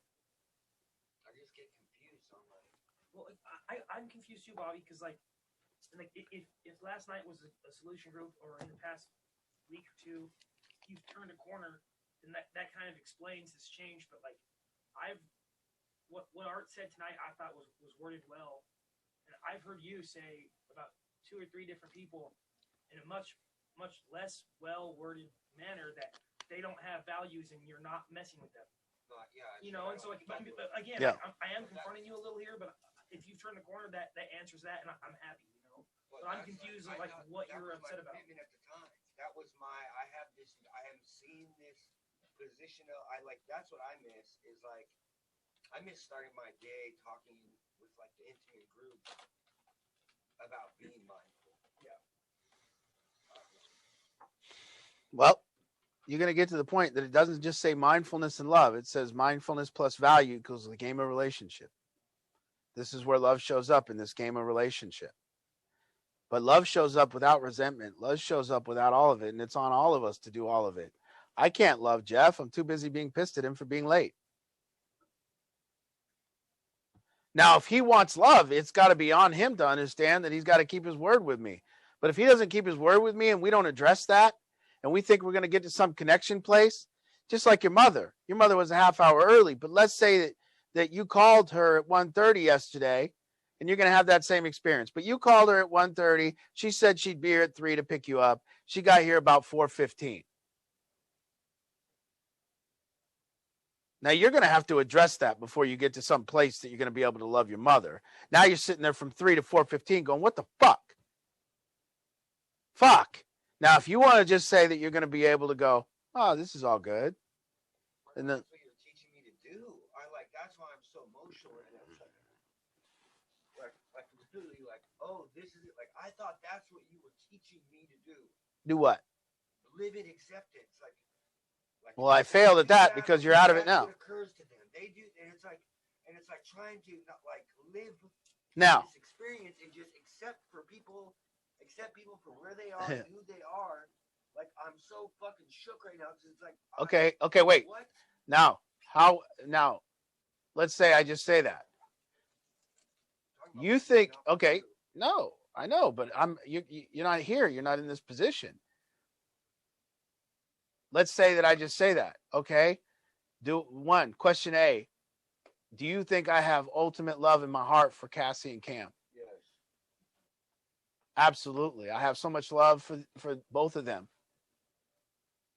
I just get confused on like. Well, I'm confused too, Bobby, because like if last night was a solution group, or in the past week or two, you've turned a corner, then that kind of explains this change. But like what Art said tonight, I thought was worded well, and I've heard you say about 2 or 3 different people in a much less well worded manner that they don't have values and you're not messing with them. But yeah, You know, and so like, but again, Yeah. I am confronting you a little here, but if you turn the corner, that answers that, and I'm happy. You know, but I'm that's confused I with, like, thought what that you're was upset my about. commitment at the time. That was I have seen this position of, that's what I miss, is like, I miss starting my day talking with like the intimate group about being mindful. Yeah. Well, you're going to get to the point that it doesn't just say mindfulness and love. It says mindfulness plus value equals the game of relationship. This is where love shows up in this game of relationship. But love shows up without resentment. Love shows up without all of it, and it's on all of us to do all of it. I can't love Jeff. I'm too busy being pissed at him for being late. Now, if he wants love, it's got to be on him to understand that he's got to keep his word with me. But if he doesn't keep his word with me and we don't address that, and we think we're going to get to some connection place, just like your mother was a half hour early, but let's say that you called her at 1:30 yesterday, and you're going to have that same experience. But you called her at 1:30. She said she'd be here at 3 to pick you up. She got here about 4:15. Now, you're going to have to address that before you get to some place that you're going to be able to love your mother. Now you're sitting there from 3 to 4:15 going, what the fuck? Fuck. Now, if you want to just say that you're going to be able to go, oh, this is all good. And then, That's what you're teaching me to do. That's why I'm so emotional right now. Like literally, like, oh, this is it. Like, I thought that's what you were teaching me to do. do what? Live in acceptance. Like Well, I failed at that because you're out of it that's now. What occurs to them. They do, and it's like trying to not like live Now, this experience and just accept people for where they are and who they are. Like, I'm so fucking shook right now because it's like, okay, wait. What? Now, let's say I just say that. You think, okay, no, I know, but you're not here. You're not in this position. Let's say that I just say that. Okay. Question A. Do you think I have ultimate love in my heart for Cassie and Cam? Yes. Absolutely. I have so much love for both of them.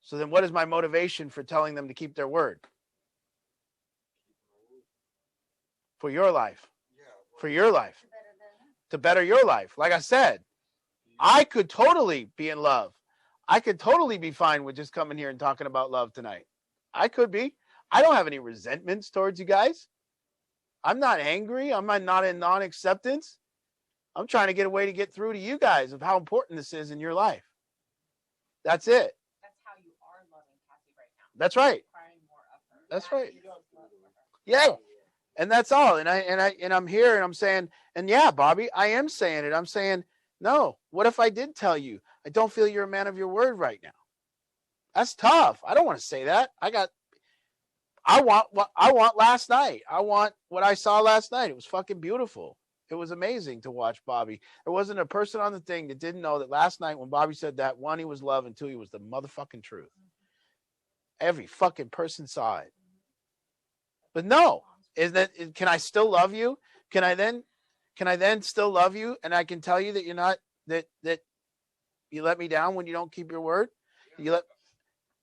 So then what is my motivation for telling them to keep their word? For your life. Yeah. For your life. To better your life. Like I said, I could totally be in love. I could totally be fine with just coming here and talking about love tonight. I could be. I don't have any resentments towards you guys. I'm not angry. I'm not in non-acceptance. I'm trying to get a way to get through to you guys of how important this is in your life. That's it. That's how you are loving Cassie right now. That's right. Crying more of her. That's right. is love for her. Yeah. And that's all. And I'm here and I'm saying, and yeah, Bobby, I am saying it. I'm saying, no, what if I did tell you, I don't feel you're a man of your word right now? That's tough. I don't want to say that. I want what I want last night. I want what I saw last night. It was fucking beautiful. It was amazing to watch Bobby. There wasn't a person on the thing that didn't know that last night when Bobby said that, one, he was love, and two, he was the motherfucking truth. Every fucking person saw it. But no, can I still love you? Can I then still love you? And I can tell you that you're not, that you let me down when you don't keep your word. You let,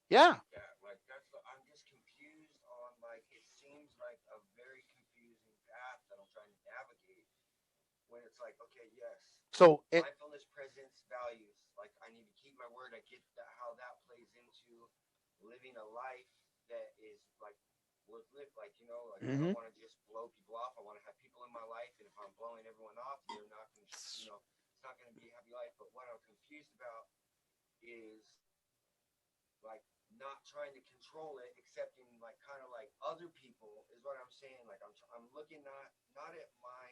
yeah. Yeah, like I'm just confused on it seems like a very confusing path that I'm trying to navigate. When it's like, okay, yes, So mindfulness, presence, values. Like I need to keep my word. I get how that plays into living a life that is worth living. I don't want to just blow people off. I want to have people in my life, and if I'm blowing everyone off, they're not going to, it's not going to be a happy life. But what I'm confused about is not trying to control it, accepting kind of other people is what I'm saying. I'm looking not at my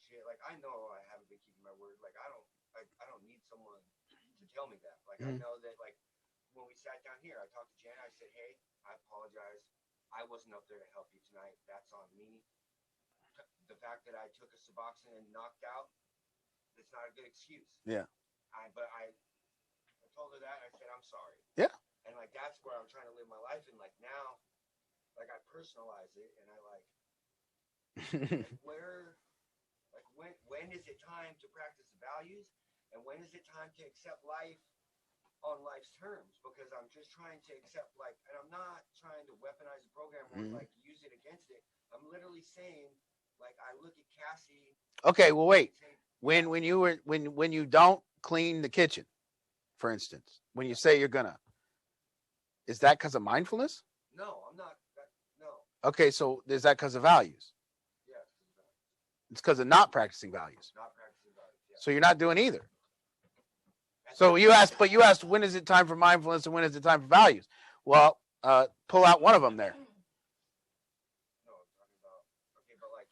shit. I know I haven't been keeping my word. I don't need someone to tell me that. I know that when we sat down here, I talked to Jen. I said, hey, I apologize. I wasn't up there to help you tonight. That's on me. The fact that I took a Suboxone and knocked out, it's not a good excuse. Yeah. But I told her that. I said, I'm sorry. Yeah. And that's where I'm trying to live my life. And now, I personalize it, and I where, when is it time to practice the values, and when is it time to accept life on life's terms? Because I'm just trying to accept and I'm not trying to weaponize the program or use it against it. I'm literally saying I look at Cassie. Okay, well, wait. When you don't clean the kitchen, for instance, when you say you're gonna, is that because of mindfulness? No, I'm not. No. Okay, so is that because of values? Yeah. It's because of not practicing values. Not practicing values. Yeah. So you're not doing either. So you asked when is it time for mindfulness and when is it time for values? Well, pull out one of them there. No, I'm talking about, okay, but I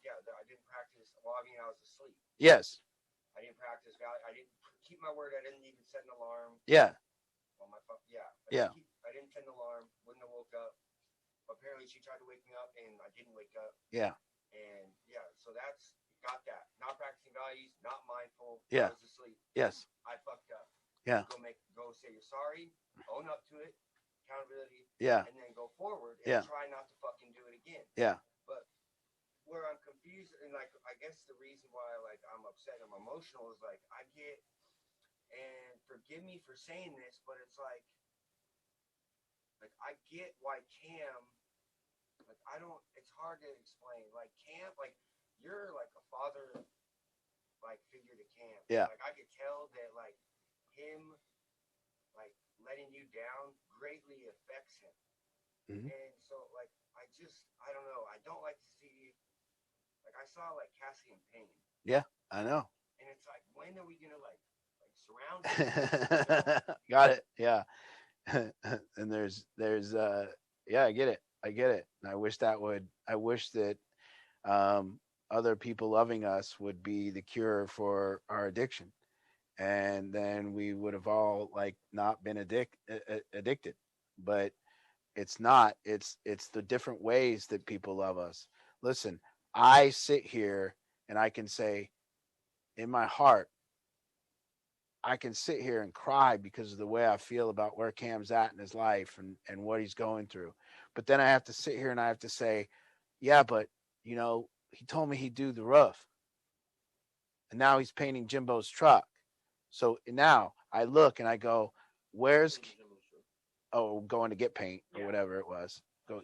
didn't practice. Well, I mean, I was asleep. Yes. I didn't practice value. I didn't keep my word. I didn't even set an alarm. Yeah. On my phone. Yeah. Yeah. I didn't set an alarm. Wouldn't have woke up. Apparently, she tried to wake me up, and I didn't wake up. Yeah. And yeah, so that's got that. Not practicing values. Not mindful. Yeah. I was asleep. Yes. I fucked up. Yeah. Go say you're sorry. Own up to it. Accountability. Yeah. And then go forward and try not to fucking do it again. Yeah. But where I'm confused and I guess the reason why I'm upset and I'm emotional is I get, and forgive me for saying this, but it's I get why Cam, it's hard to explain. Cam, you're a father figure to Cam. Yeah. I could tell that him letting you down greatly affects him. Mm-hmm. And so I don't know. I don't like to see I saw Cassie in pain. Yeah, I know. And it's when are we gonna surround him? Got it. Yeah. And there's yeah, I get it. And I wish that other people loving us would be the cure for our addiction. And then we would have all not been addicted, but it's not. It's the different ways that people love us. Listen, I sit here and I can say in my heart, I can sit here and cry because of the way I feel about where Cam's at in his life and what he's going through. But then I have to sit here and I have to say, yeah, but he told me he'd do the roof. And now he's painting Jimbo's truck. So now I look and I go, where's, going to get paint or whatever it was. Go.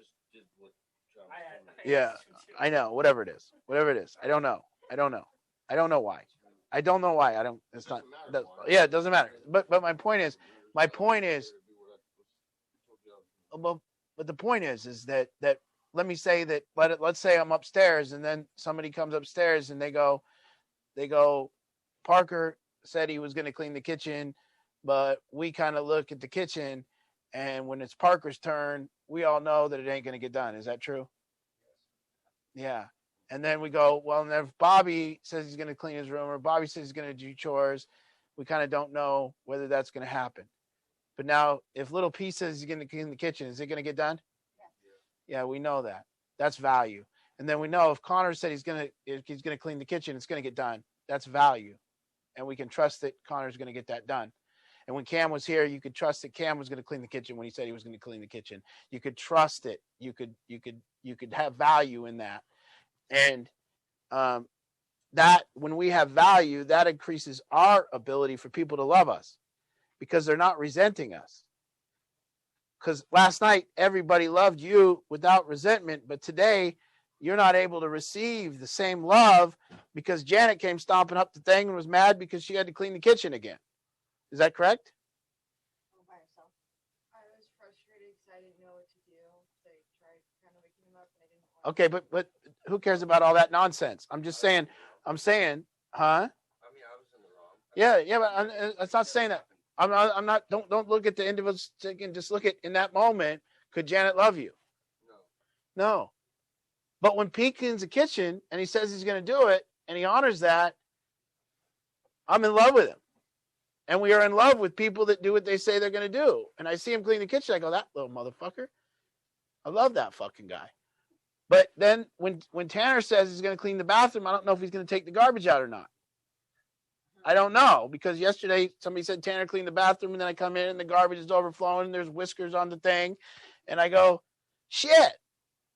Yeah, I know, whatever it is. I don't know why. It's not, yeah, it doesn't matter. But my point is, but the point is that let me say that, let's say I'm upstairs and then somebody comes upstairs and they go, Parker said he was going to clean the kitchen, but we kind of look at the kitchen and when it's Parker's turn, we all know that it ain't going to get done. Is that true? Yeah. And then we go, well, and then if Bobby says he's going to clean his room or Bobby says he's going to do chores, we kind of don't know whether that's going to happen. But now if little P says he's going to clean the kitchen, is it going to get done? Yeah, we know that. That's value. And then we know if Connor said he's going to clean the kitchen, it's going to get done. That's value. And we can trust that Connor's going to get that done. And when Cam was here, you could trust that Cam was going to clean the kitchen when he said he was going to clean the kitchen. You could trust it. You could have value in that. And that when we have value, that increases our ability for people to love us because they're not resenting us. Because last night, everybody loved you without resentment, but today you're not able to receive the same love because Janet came stomping up the thing and was mad because she had to clean the kitchen again. Is that correct? All by herself. I was frustrated because I didn't know what to do. They tried kind of waking him up and I didn't want Okay, but who cares about all that nonsense? I'm saying, huh? I mean, I was in the wrong. Yeah, but I'm not saying that. I'm not. Don't look at the individual. Just look at in that moment. Could Janet love you? No. But when Pete cleans the kitchen and he says he's going to do it and he honors that, I'm in love with him. And we are in love with people that do what they say they're going to do. And I see him clean the kitchen. I go, that little motherfucker. I love that fucking guy. But then when Tanner says he's going to clean the bathroom, I don't know if he's going to take the garbage out or not. I don't know, because yesterday somebody said Tanner cleaned the bathroom, and then I come in and the garbage is overflowing and there's whiskers on the thing. And I go, shit,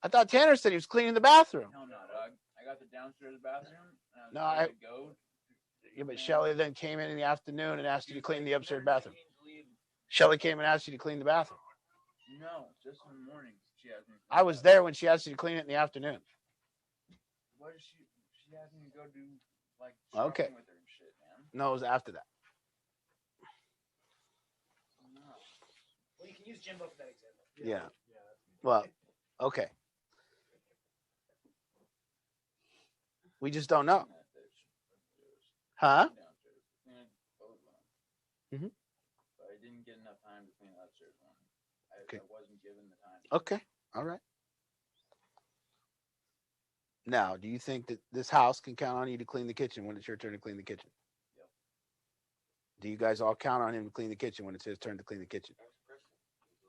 I thought Tanner said he was cleaning the bathroom. No, dog. I got the downstairs bathroom. No, yeah, but Shelly then came in the afternoon and asked you to clean the upstairs bathroom. Shelly came and asked you to clean the bathroom. No, just in the morning. She asked me. I was there when she asked you to clean it in the afternoon. What is she? She asked me to go do like Okay. with her and shit, man. No, it was after that. No. Well, you can use Jimbo for that example. Yeah. Well, okay. We just don't know. Huh? Mhm. But I didn't get enough time to clean the upstairs one. Okay. I wasn't given the time. Okay. All right. Now, do you think that this house can count on you to clean the kitchen when it's your turn to clean the kitchen? Yep. Do you guys all count on him to clean the kitchen when it's his turn to clean the kitchen?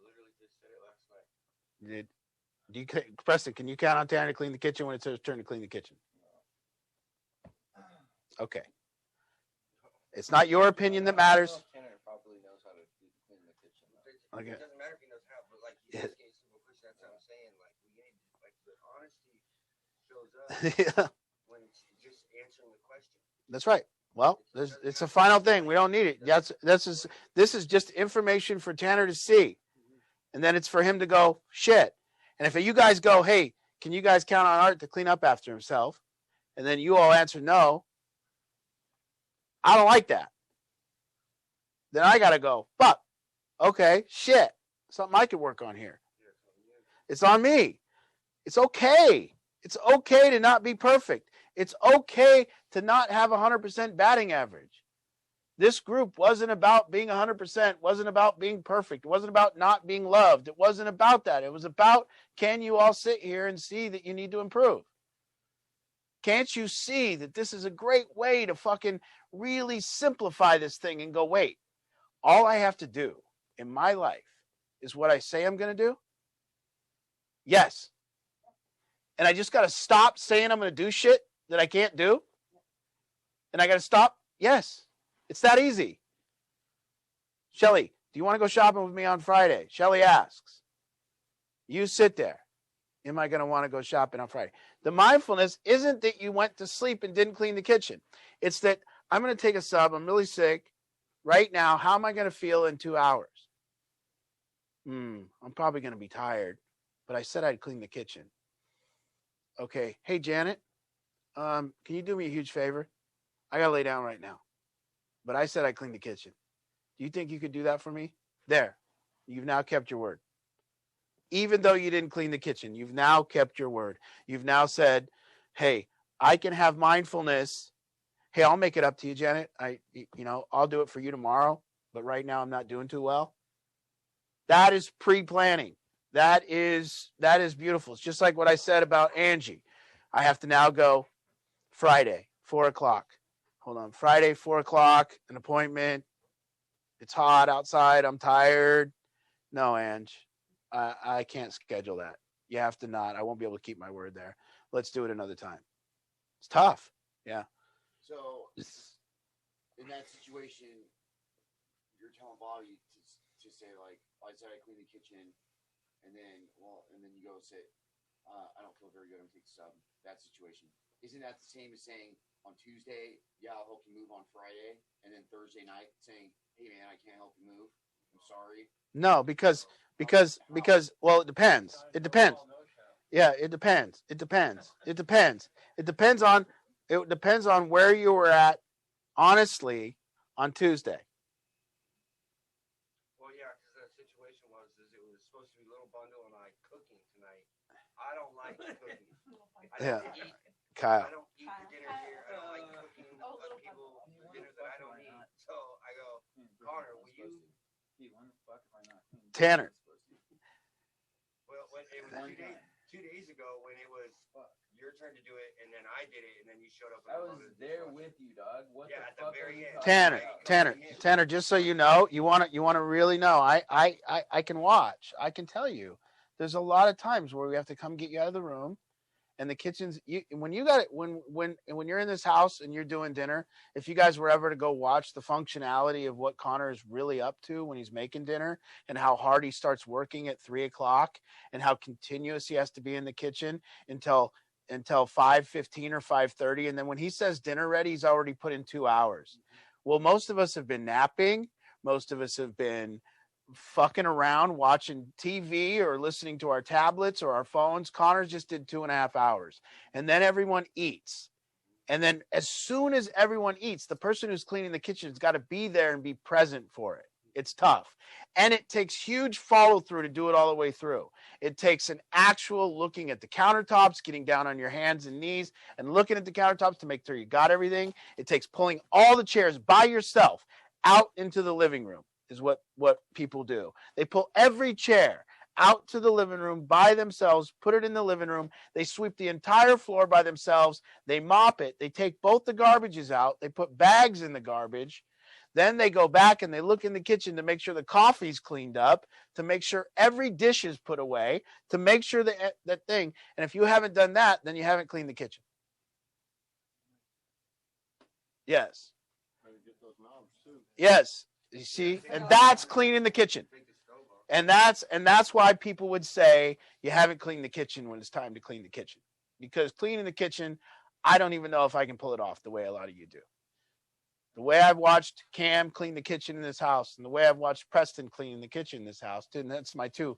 Literally just said it last night. Preston, can you count on Tanner to clean the kitchen when it's his turn to clean the kitchen? Okay. It's not your opinion that matters. Tanner probably knows how to clean the kitchen. Okay. It doesn't matter if he knows how, but like he's Yeah. asking a simple question. That's what I'm saying. Like we need like the honesty shows up Yeah, when it's just answering the question. that's right. Well, it's a final thing. We don't need it. This is just information for Tanner to see. And then it's for him to go, shit. And if you guys go, hey, can you guys count on Art to clean up after himself? And then you all answer no. I don't like that. Then I got to go, fuck. Okay, shit. Something I could work on here. It's on me. It's okay. It's okay to not be perfect. It's okay to not have 100% batting average. This group wasn't about being 100%, wasn't about being perfect. It wasn't about not being loved. It wasn't about that. It was about, can you all sit here and see that you need to improve? Can't you see that this is a great way to fucking really simplify this thing and go, wait, all I have to do in my life is what I say I'm going to do? Yes. And I just got to stop saying I'm going to do shit that I can't do? And I got to stop? Yes. It's that easy. Shelly, do you want to go shopping with me on Friday? Shelly asks. You sit there. Am I going to want to go shopping on Friday? The mindfulness isn't that you went to sleep and didn't clean the kitchen. It's that I'm going to take a sub. I'm really sick right now. How am I going to feel in 2 hours? I'm probably going to be tired, but I said I'd clean the kitchen. Okay. Hey, Janet, can you do me a huge favor? I got to lay down right now, but I said I'd clean the kitchen. Do you think you could do that for me? There. You've now kept your word. Even though you didn't clean the kitchen, you've now kept your word. You've now said, hey, I can have mindfulness. Hey, I'll make it up to you, Janet. I'll do it for you tomorrow, but right now I'm not doing too well. That is pre-planning. That is beautiful. It's just like what I said about Angie. I have to now go Friday, 4 o'clock. Hold on. Friday, 4 o'clock, an appointment. It's hot outside. I'm tired. No, Ange, I can't schedule that. You have to not. I won't be able to keep my word there. Let's do it another time. It's tough. Yeah. So in that situation, you're telling Bobby to say like, I said I clean the kitchen, and then you go say, I don't feel very good. I'm taking sub. That situation, isn't that the same as saying on Tuesday, yeah, I'll help you move on Friday, and then Thursday night saying, hey man, I can't help you move. I'm sorry. No, because well, it depends. It depends. Yeah, it depends. It depends. It depends. It depends on where you were at, honestly, on Tuesday. Well, yeah, because the situation was it was supposed to be Little Bundle and I cooking tonight. I don't like cooking. Yeah. I don't eat. Kyle. I don't eat the dinner here. I don't like cooking other people the dinners that I don't eat. So I go, Connor, will you? Tanner. Well, when it was 2 days ago when it was your turn to do it, and then I did it, and then you showed up. I was there with you, dog. What Yeah, the at the fuck very are you end. talking about? Tanner, just so you know, you want to really know, I can watch. I can tell you, there's a lot of times where we have to come get you out of the room, and the kitchen's when you're in this house and you're doing dinner. If you guys were ever to go watch the functionality of what Connor is really up to when he's making dinner, and how hard he starts working at 3 o'clock, and how continuous he has to be in the kitchen until 5:15 or 5:30, and then when he says dinner ready, he's already put in 2 hours. Well, most of us have been napping. Most of us have been fucking around watching TV or listening to our tablets or our phones. Connor just did 2.5 hours, and then everyone eats. And then as soon as everyone eats, the person who's cleaning the kitchen has got to be there and be present for it. It's tough. And it takes huge follow through to do it all the way through. It takes an actual looking at the countertops, getting down on your hands and knees and looking at the countertops to make sure you got everything. It takes pulling all the chairs by yourself out into the living room is what people do. They pull every chair out to the living room by themselves, put it in the living room. They sweep the entire floor by themselves. They mop it. They take both the garbages out. They put bags in the garbage. Then they go back and they look in the kitchen to make sure the coffee's cleaned up, to make sure every dish is put away, to make sure that thing. And if you haven't done that, then you haven't cleaned the kitchen. Yes. Yes. You see, and that's cleaning the kitchen. And that's why people would say you haven't cleaned the kitchen when it's time to clean the kitchen. Because cleaning the kitchen, I don't even know if I can pull it off the way a lot of you do. The way I've watched Cam clean the kitchen in this house, and the way I've watched Preston clean the kitchen in this house, and that's my two.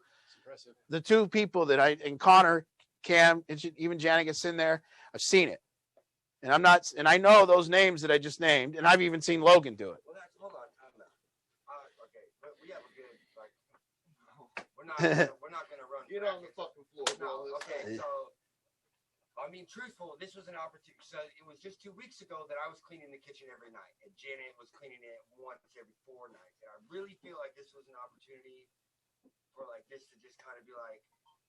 The two people that and Connor, Cam, even Janet gets in there. I've seen it, and I know those names that I just named, and I've even seen Logan do it. Well, hold on. Okay, but we have a good we're not gonna run. Get on the fucking floor, bro. No, okay, so I mean, truthful, this was an opportunity. So it was just 2 weeks ago that I was cleaning the kitchen every night, and Janet was cleaning it once every 4 nights. And I really feel like this was an opportunity for like this to just kind of be like,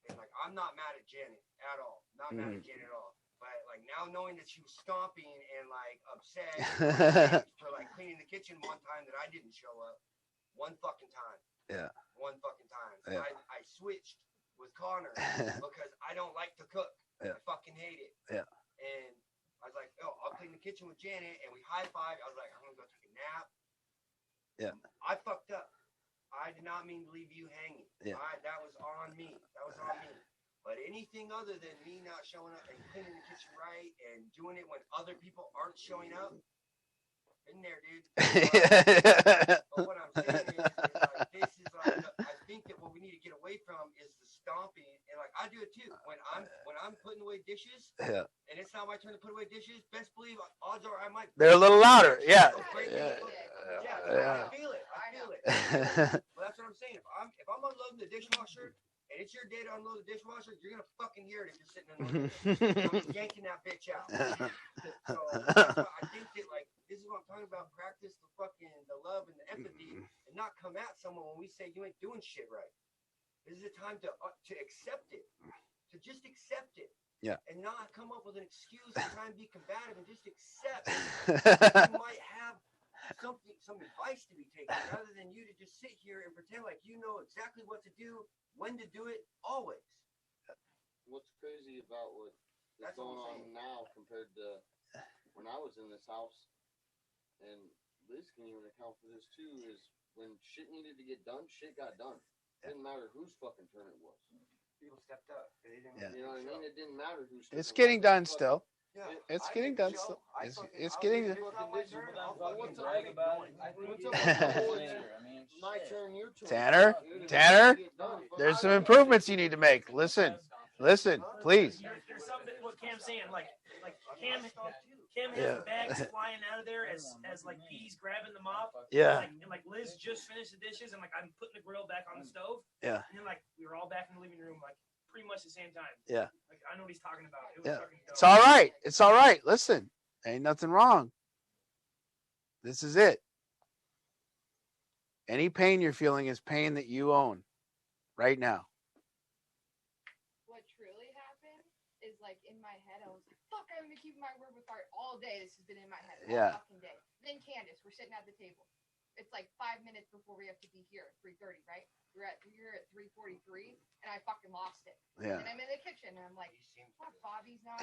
and like I'm not mad at Janet at all, not mad at Janet at all. But like now knowing that she was stomping and like upset for like cleaning the kitchen one time that I didn't show up, one fucking time. Yeah. One fucking time. So Yeah. I switched with Connor because I don't like to cook. Yeah. I fucking hate it. Yeah. And I was like, oh, I'll clean the kitchen with Janet, and we high-five. I was like, I'm gonna go take a nap. Yeah. I fucked up. I did not mean to leave you hanging. Yeah. That was on me. That was on me. But anything other than me not showing up and cleaning the kitchen right and doing it when other people aren't showing up, in there, dude. But what I'm saying is like, this is like, I think that what we need to get away from is the stomping, and like I do it too. When I'm putting away dishes, Yeah. and it's not my turn to put away dishes, best believe odds are I might. They're a little louder. Yeah. I feel it. Well, that's what I'm saying. If I'm unloading the dishwasher and it's your day to unload the dishwasher, you're gonna fucking hear it if you're sitting in the I'm yanking that bitch out. So I think that like this is what I'm talking about. Practice the love and the empathy, and not come at someone when we say you ain't doing shit right. This is a time to accept it, to just accept it. Yeah. And not come up with an excuse and try and be combative and just accept that you might have some advice to be taken rather than you to just sit here and pretend like you know exactly what to do, when to do it, always. What's crazy about what is That's all going I'm on now compared to when I was in this house, and Liz can even account for this too, is when shit needed to get done, shit got done. Didn't matter whose fucking turn it was. People stepped up. They didn't Yeah. You know what I mean? It didn't matter whose. It's getting done Fucking- still. Yeah, It's I getting did done show. still. I It's fucking- it's I'll getting do done. this, not my turn, I'll fucking brag keep about going. it. I think What's it's up a with the whole whole year. I mean, My shit. turn, your turn. Tanner, Tanner, there's some improvements you need to make. Listen, please. There's something what Cam's saying, like Cam has Yeah. bags flying out of there as like peas grabbing the mop. Yeah. And like Liz just finished the dishes, and like I'm putting the grill back on the stove. Yeah. And then like we were all back in the living room, like pretty much the same time. Yeah. Like I know what he's talking about. It was Yeah. fucking dope. It's all right. It's all right. Listen, ain't nothing wrong. This is it. Any pain you're feeling is pain that you own right now. What truly happened is like in my head, I was like, fuck, I'm gonna keep my word with Art all day. This has been in my head all Yeah. fucking day. Then Candace, we're sitting at the table. It's like 5 minutes before we have to be here at 3:30, right? We're at 3:43, and I fucking lost it. Yeah. And I'm in the kitchen, and I'm like, fuck, Bobby's not.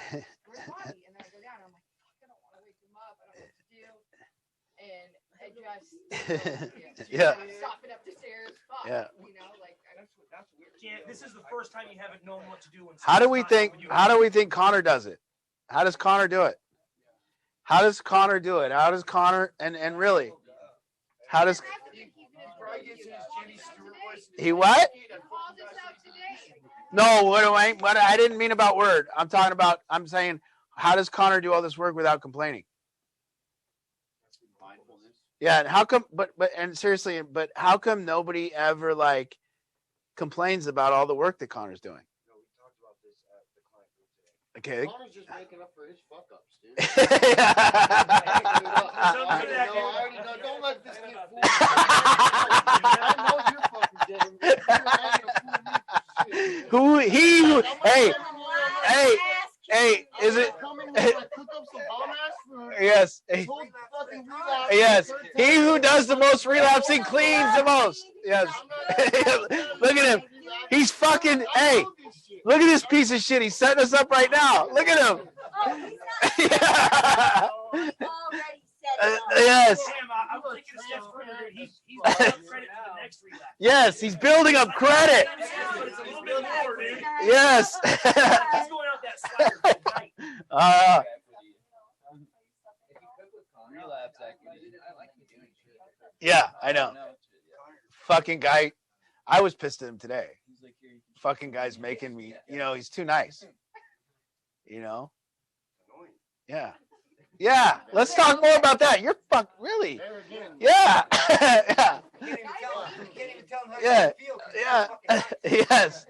Where's Bobby? And then I go down, and I'm like, fuck, I don't want to wake him up. I don't know what to do. And I just Yeah. stopping up the stairs. Fuck, Yeah. you know, like That's weird. Cam, this is the first time you haven't known what to do. When How do we someone's not think? helping you. How do we think Connor does it? How does Connor do it? How does Connor do it? How does Connor and really? How does he what? No, what I didn't mean about word. I'm talking about. I'm saying, how does Connor do all this work without complaining? Mindfulness. Yeah, and how come? But and seriously, but how come nobody ever like complains about all the work that Connor's doing? No, we talked about this at the client group today. Okay. Connor's just making up for his fuck ups, dude. Don't let this get fooled. I know you're fucking getting me. Who he? Who, hey, is it? Yes. Yes. He who does the most relapsing cleans the most. Yes. Look at him. He's fucking. Hey, look at this piece of shit. He's setting us up right now. Look at him. Yeah. Yes. Cam, I'm thinking of Steph's brother, dude. He's building up credit for the next relapse. Yes, he's building up credit. But it's a little bit more, dude. Yes. He's going out that slider tonight. Relapse equity. I like you doing shit. Yeah, I know. Fucking guy. I was pissed at him today. Fucking guy's making me, he's too nice. Yeah. Yeah. Let's talk more about that. You're really. Yeah. Yeah. You can't even tell him how Yeah. you feel. 'cause he's Yeah. fucking nice. Yes.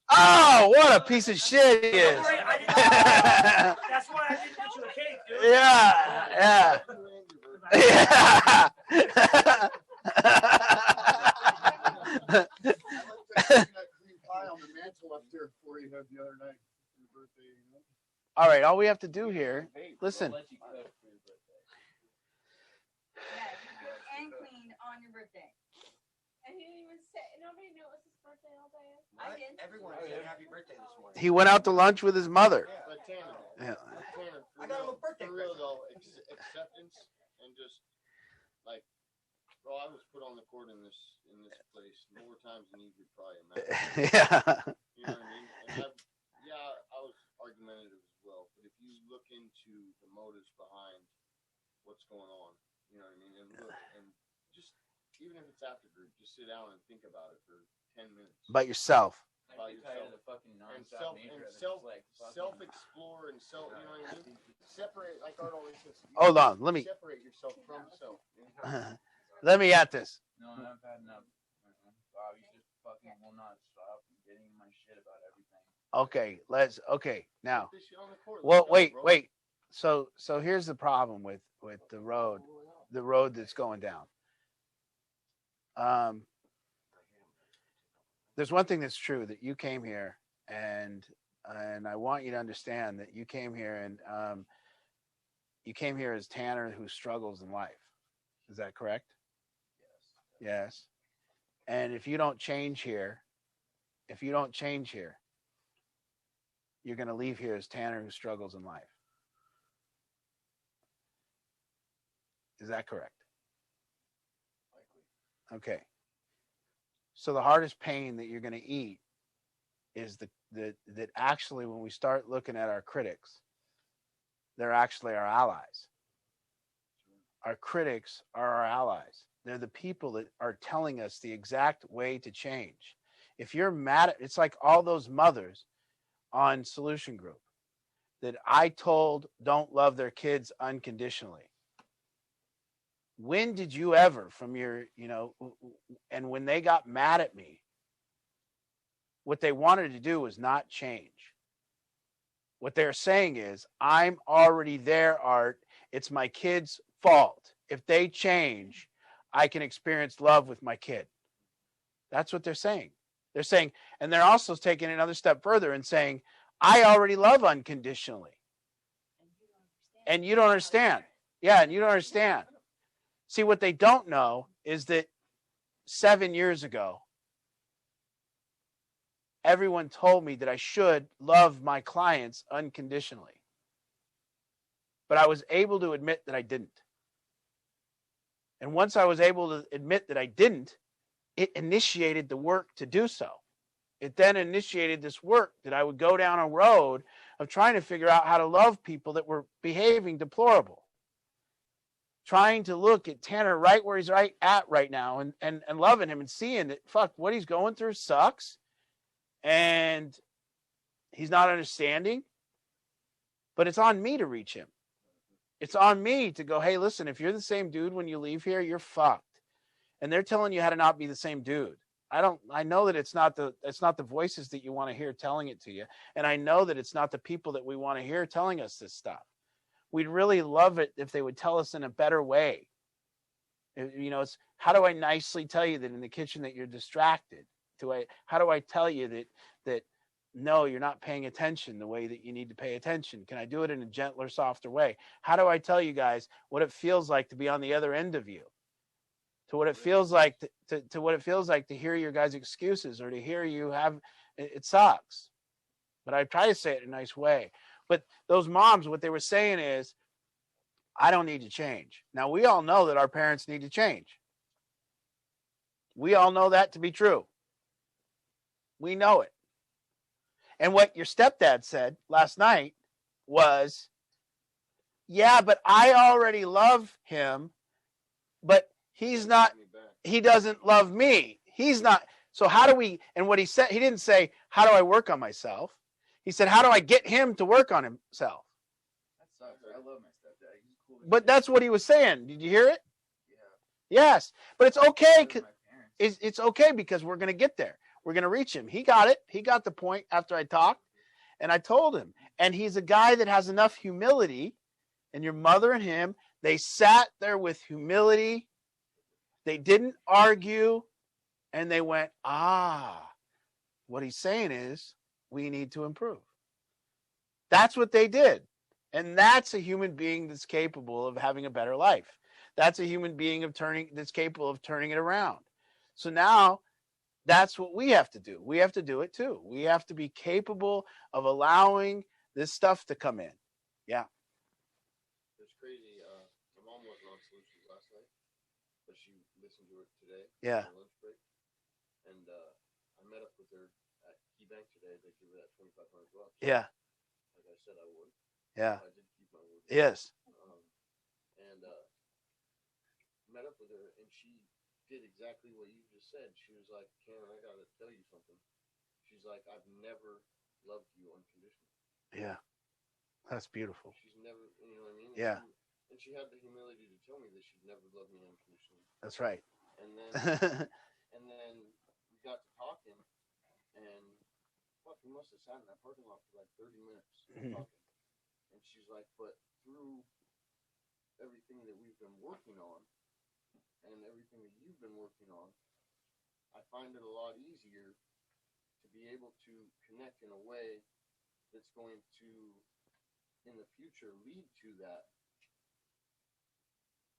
Oh, what a piece of shit he is. That's why I didn't get you a cake, dude. Yeah. Yeah. All right, all we have to do here, listen. and cleaned on your birthday. And he didn't even say, nobody knew it was his birthday all day. What? Everyone said happy birthday this morning. He went out to lunch with his mother. But Tanner, Yeah. I got him a birthday For real though, acceptance and just like, bro, I was put on the court in this place more times than you could probably imagine. Yeah. You know what I mean? And I was argumentative as well. But if you look into the motives behind what's going on, you know what I mean? And look, and just even if it's after group, just sit down and think about it for 10 minutes. By yourself. About yourself. And self-explore and you know what I mean? Separate, like Art always says. Hold on, let me. Separate yourself from self. Let me at this. No, I've had enough. Bobby just fucking will not stop getting my shit about everything. Okay, now. Put this shit on the court. Well, Let's go, bro. wait. So here's the problem with the road that's going down. There's one thing that's true, that you came here and and I want you to understand that you came here and you came here as Tanner who struggles in life. Is that correct? Yes. And if you don't change here, you're going to leave here as Tanner who struggles in life. Is that correct? Okay. So the hardest pain that you're going to eat is that actually when we start looking at our critics, they're actually our allies. Our critics are our allies. They're the people that are telling us the exact way to change. If you're mad at, it's like all those mothers on Solution Group that I told don't love their kids unconditionally. When did you ever from your, and when they got mad at me, what they wanted to do was not change. What they're saying is, I'm already there, Art. It's my kid's fault. If they change, I can experience love with my kid. That's what they're saying. They're saying, and they're also taking it another step further and saying, I already love unconditionally. And you don't understand. Yeah, and you don't understand. See, what they don't know is that 7 years ago, everyone told me that I should love my clients unconditionally. But I was able to admit that I didn't. And once I was able to admit that I didn't, it initiated the work to do so. It then initiated this work that I would go down a road of trying to figure out how to love people that were behaving deplorable. Trying to look at Tanner right where he's at right now and loving him and seeing that, fuck, what he's going through sucks. And he's not understanding. But it's on me to reach him. It's on me to go, hey, listen, if you're the same dude when you leave here, you're fucked. And they're telling you how to not be the same dude. I know that it's not the voices that you want to hear telling it to you. And I know that it's not the people that we want to hear telling us this stuff. We'd really love it if they would tell us in a better way. It's how do I nicely tell you that in the kitchen that you're distracted? How do I tell you that no, you're not paying attention the way that you need to pay attention? Can I do it in a gentler, softer way? How do I tell you guys what it feels like to be on the other end of you? To what it feels like to what it feels like to hear your guys' excuses or to hear you have it sucks. But I try to say it in a nice way. But those moms, what they were saying is, I don't need to change. Now, we all know that our parents need to change. We all know that to be true. We know it. And what your stepdad said last night was, yeah, but I already love him, but he doesn't love me. He's not. So how do we, and what he said, he didn't say, how do I work on myself? He said, how do I get him to work on himself? That sucks. I love my stepdad. He's cool. But that's what he was saying. Did you hear it? Yeah. Yes. But it's okay. It's okay because we're going to get there. We're going to reach him. He got it. He got the point after I talked. And I told him. And he's a guy that has enough humility. And your mother and him, they sat there with humility. They didn't argue. And they went, what he's saying is we need to improve. That's what they did. And that's a human being that's capable of having a better life. That's a human being that's capable of turning it around. So now that's what we have to do. We have to do it too. We have to be capable of allowing this stuff to come in. Yeah. It's crazy. My mom wasn't on Solutions last night, but she listened to it today. Yeah. On lunch break. And I met up with her at KeyBank today. They gave her that $2,500. Yeah. Like I said I would. Yeah. I did keep my word. Yes. And met up with her, and she did exactly what you just said. She was like, Karen, I gotta tell you something. She's like, I've never loved you unconditionally. Yeah. That's beautiful. She's never, you know what I mean? Yeah. And she had the humility to tell me that she'd never loved me unconditionally. That's right. And then and then we got to talking, and fuck, we must have sat in that parking lot for like 30 minutes talking. And she's like, but through everything that we've been working on and everything that you've been working on, I find it a lot easier to be able to connect in a way that's going to, in the future, lead to that.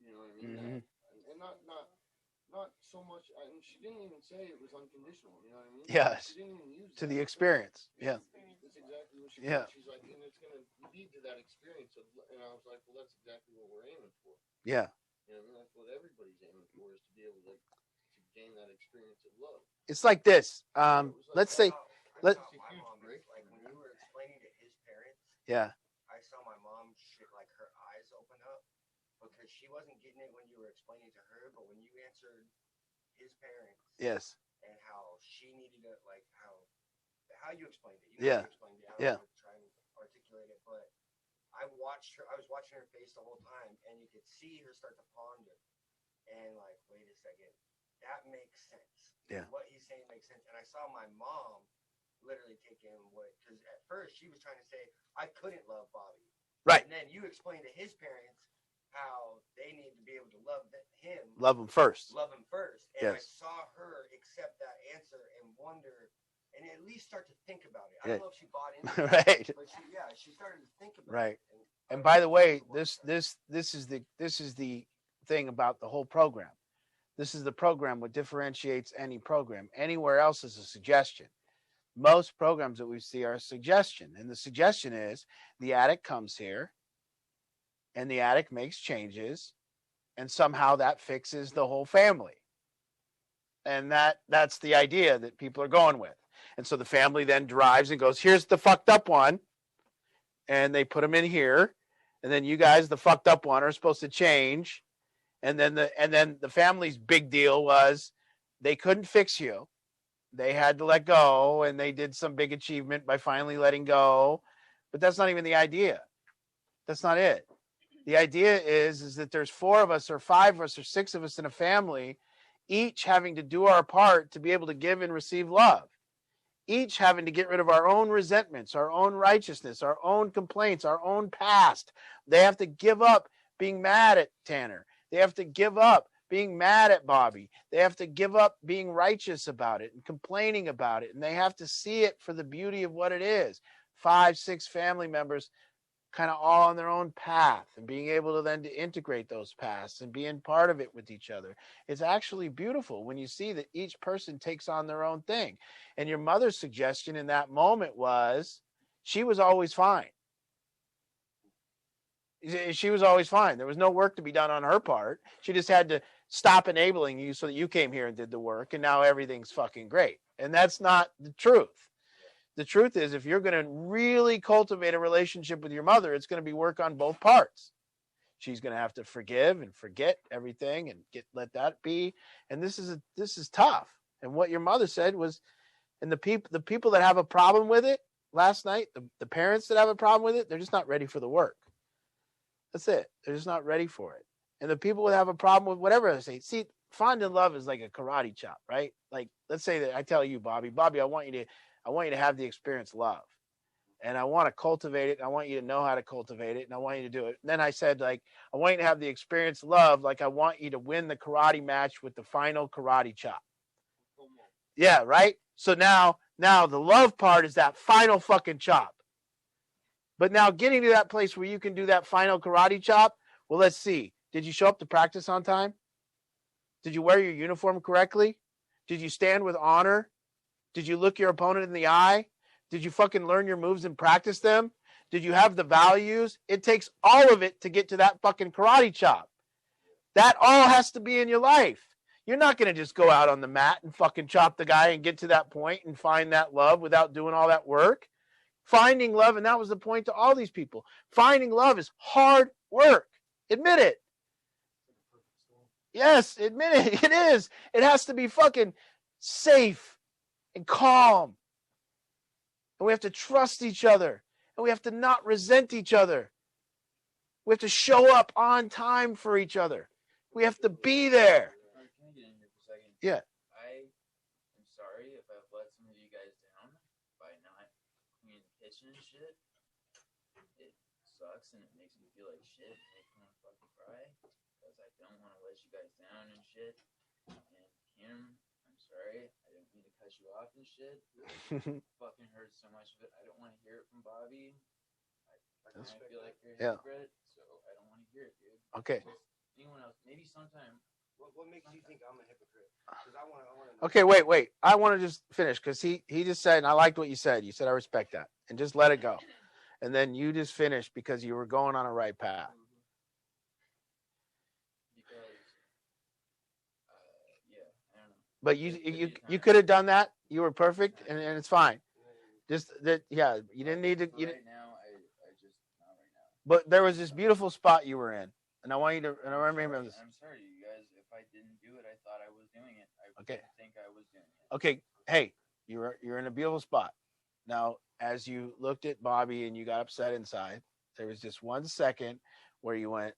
You know what I mean? Mhm. And not so much. And she didn't even say it was unconditional. You know what I mean? Yes. She didn't even use To that the term. experience. Yeah. That's exactly what she Yeah. said. She's like, and it's going to lead to that experience. And I was like, well, that's exactly what we're aiming for. Yeah. You know, what I mean? That's what everybody's aiming for, is to be able to gain that experience of love. It's like this. Let's say, let. I saw my mom, like when you were explaining to his parents, Yeah. I saw my mom shit, like her eyes open up because she wasn't getting it when you were explaining to her, but when you answered his parents, Yes. and how she needed to, like how you explained it. Yeah. How you explained it. I Yeah. don't know, try and articulate it, but I watched her. I was watching her face the whole time, and you could see her start to ponder, and like, wait a second, that makes sense. Yeah. What he's saying makes sense, and I saw my mom literally take in because at first she was trying to say I couldn't love Bobby, Right. and then you explained to his parents how they need to be able to love him, Love him first. and I Yes. saw her accept that answer and wonder, and at least start to think about it. I Yeah. don't know if she bought into it, Right. but she started to think about Right. it. And by the way, this is the thing about the whole program. This is the program what differentiates any program. Anywhere else is a suggestion. Most programs that we see are a suggestion. And the suggestion is the addict comes here and the addict makes changes, and somehow that fixes the whole family. And that's the idea that people are going with. And so the family then drives and goes, here's the fucked up one. And they put them in here. And then you guys, the fucked up one, are supposed to change. And then the family's big deal was they couldn't fix you. They had to let go, and they did some big achievement by finally letting go. But that's not even the idea. That's not it. The idea is that there's 4 of us or 5 of us or 6 of us in a family, each having to do our part to be able to give and receive love. Each having to get rid of our own resentments, our own righteousness, our own complaints, our own past. They have to give up being mad at Tanner. They have to give up being mad at Bobby. They have to give up being righteous about it and complaining about it. And they have to see it for the beauty of what it is. 5, 6 family members kind of all on their own path, and being able to then to integrate those paths and being part of it with each other. It's actually beautiful when you see that each person takes on their own thing. And your mother's suggestion in that moment was she was always fine. She was always fine. There was no work to be done on her part. She just had to stop enabling you so that you came here and did the work, and now everything's fucking great. And that's not the truth. The truth is, if you're going to really cultivate a relationship with your mother, it's going to be work on both parts. She's going to have to forgive and forget everything and let that be. And this is tough. And what your mother said was, and the people that have a problem with it last night, the parents that have a problem with it, they're just not ready for the work. That's it. They're just not ready for it. And the people that have a problem with whatever I say, see, finding love is like a karate chop, right? Like, let's say that I tell you, Bobby, I want you to have the experience love, and I want to cultivate it. I want you to know how to cultivate it, and I want you to do it. And then I said, like, I want you to have the experience love. Like, I want you to win the karate match with the final karate chop. Yeah. Right. So now the love part is that final fucking chop. But now getting to that place where you can do that final karate chop. Well, let's see. Did you show up to practice on time? Did you wear your uniform correctly? Did you stand with honor? Did you look your opponent in the eye? Did you fucking learn your moves and practice them? Did you have the values? It takes all of it to get to that fucking karate chop. That all has to be in your life. You're not going to just go out on the mat and fucking chop the guy and get to that point and find that love without doing all that work. Finding love, and that was the point to all these people. Finding love is hard work. Admit it. Yes, admit it. It is. It has to be fucking safe and calm. And we have to trust each other. And we have to not resent each other. We have to show up on time for each other. We have to be there. Can I get in here for a second? Yeah. I am sorry if I've let some of you guys down by not cleaning the kitchen and shit. It sucks and it makes me feel like shit and makes me want to fucking cry because I don't want to let you guys down and shit. And Kim, I'm sorry. I didn't mean to cut you off and shit. It fucking hurt heard so much of it. I don't want to hear it from Bobby. I feel like you're a Yeah. hypocrite, so I don't want to hear it, dude. Okay. Just anyone else, maybe sometime. What makes you think I'm a hypocrite? Because I want to. Okay, wait. I want to just finish because he just said, and I liked what you said. You said I respect that, and just let it go. And then you just finished because you were going on a right path. Because, yeah, I don't know. But you could have done that. You were perfect, and it's fine. Just that, yeah. You didn't need to. For You right didn't, now, I just not right now. but there was this beautiful spot you were in, and I want you to. And I remember this. I'm sorry, you guys. If I didn't do it, I thought I was doing it. I Okay. didn't think I was doing it. Okay, hey, you're in a beautiful spot. Now, as you looked at Bobby and you got upset inside, there was just 1 second where you went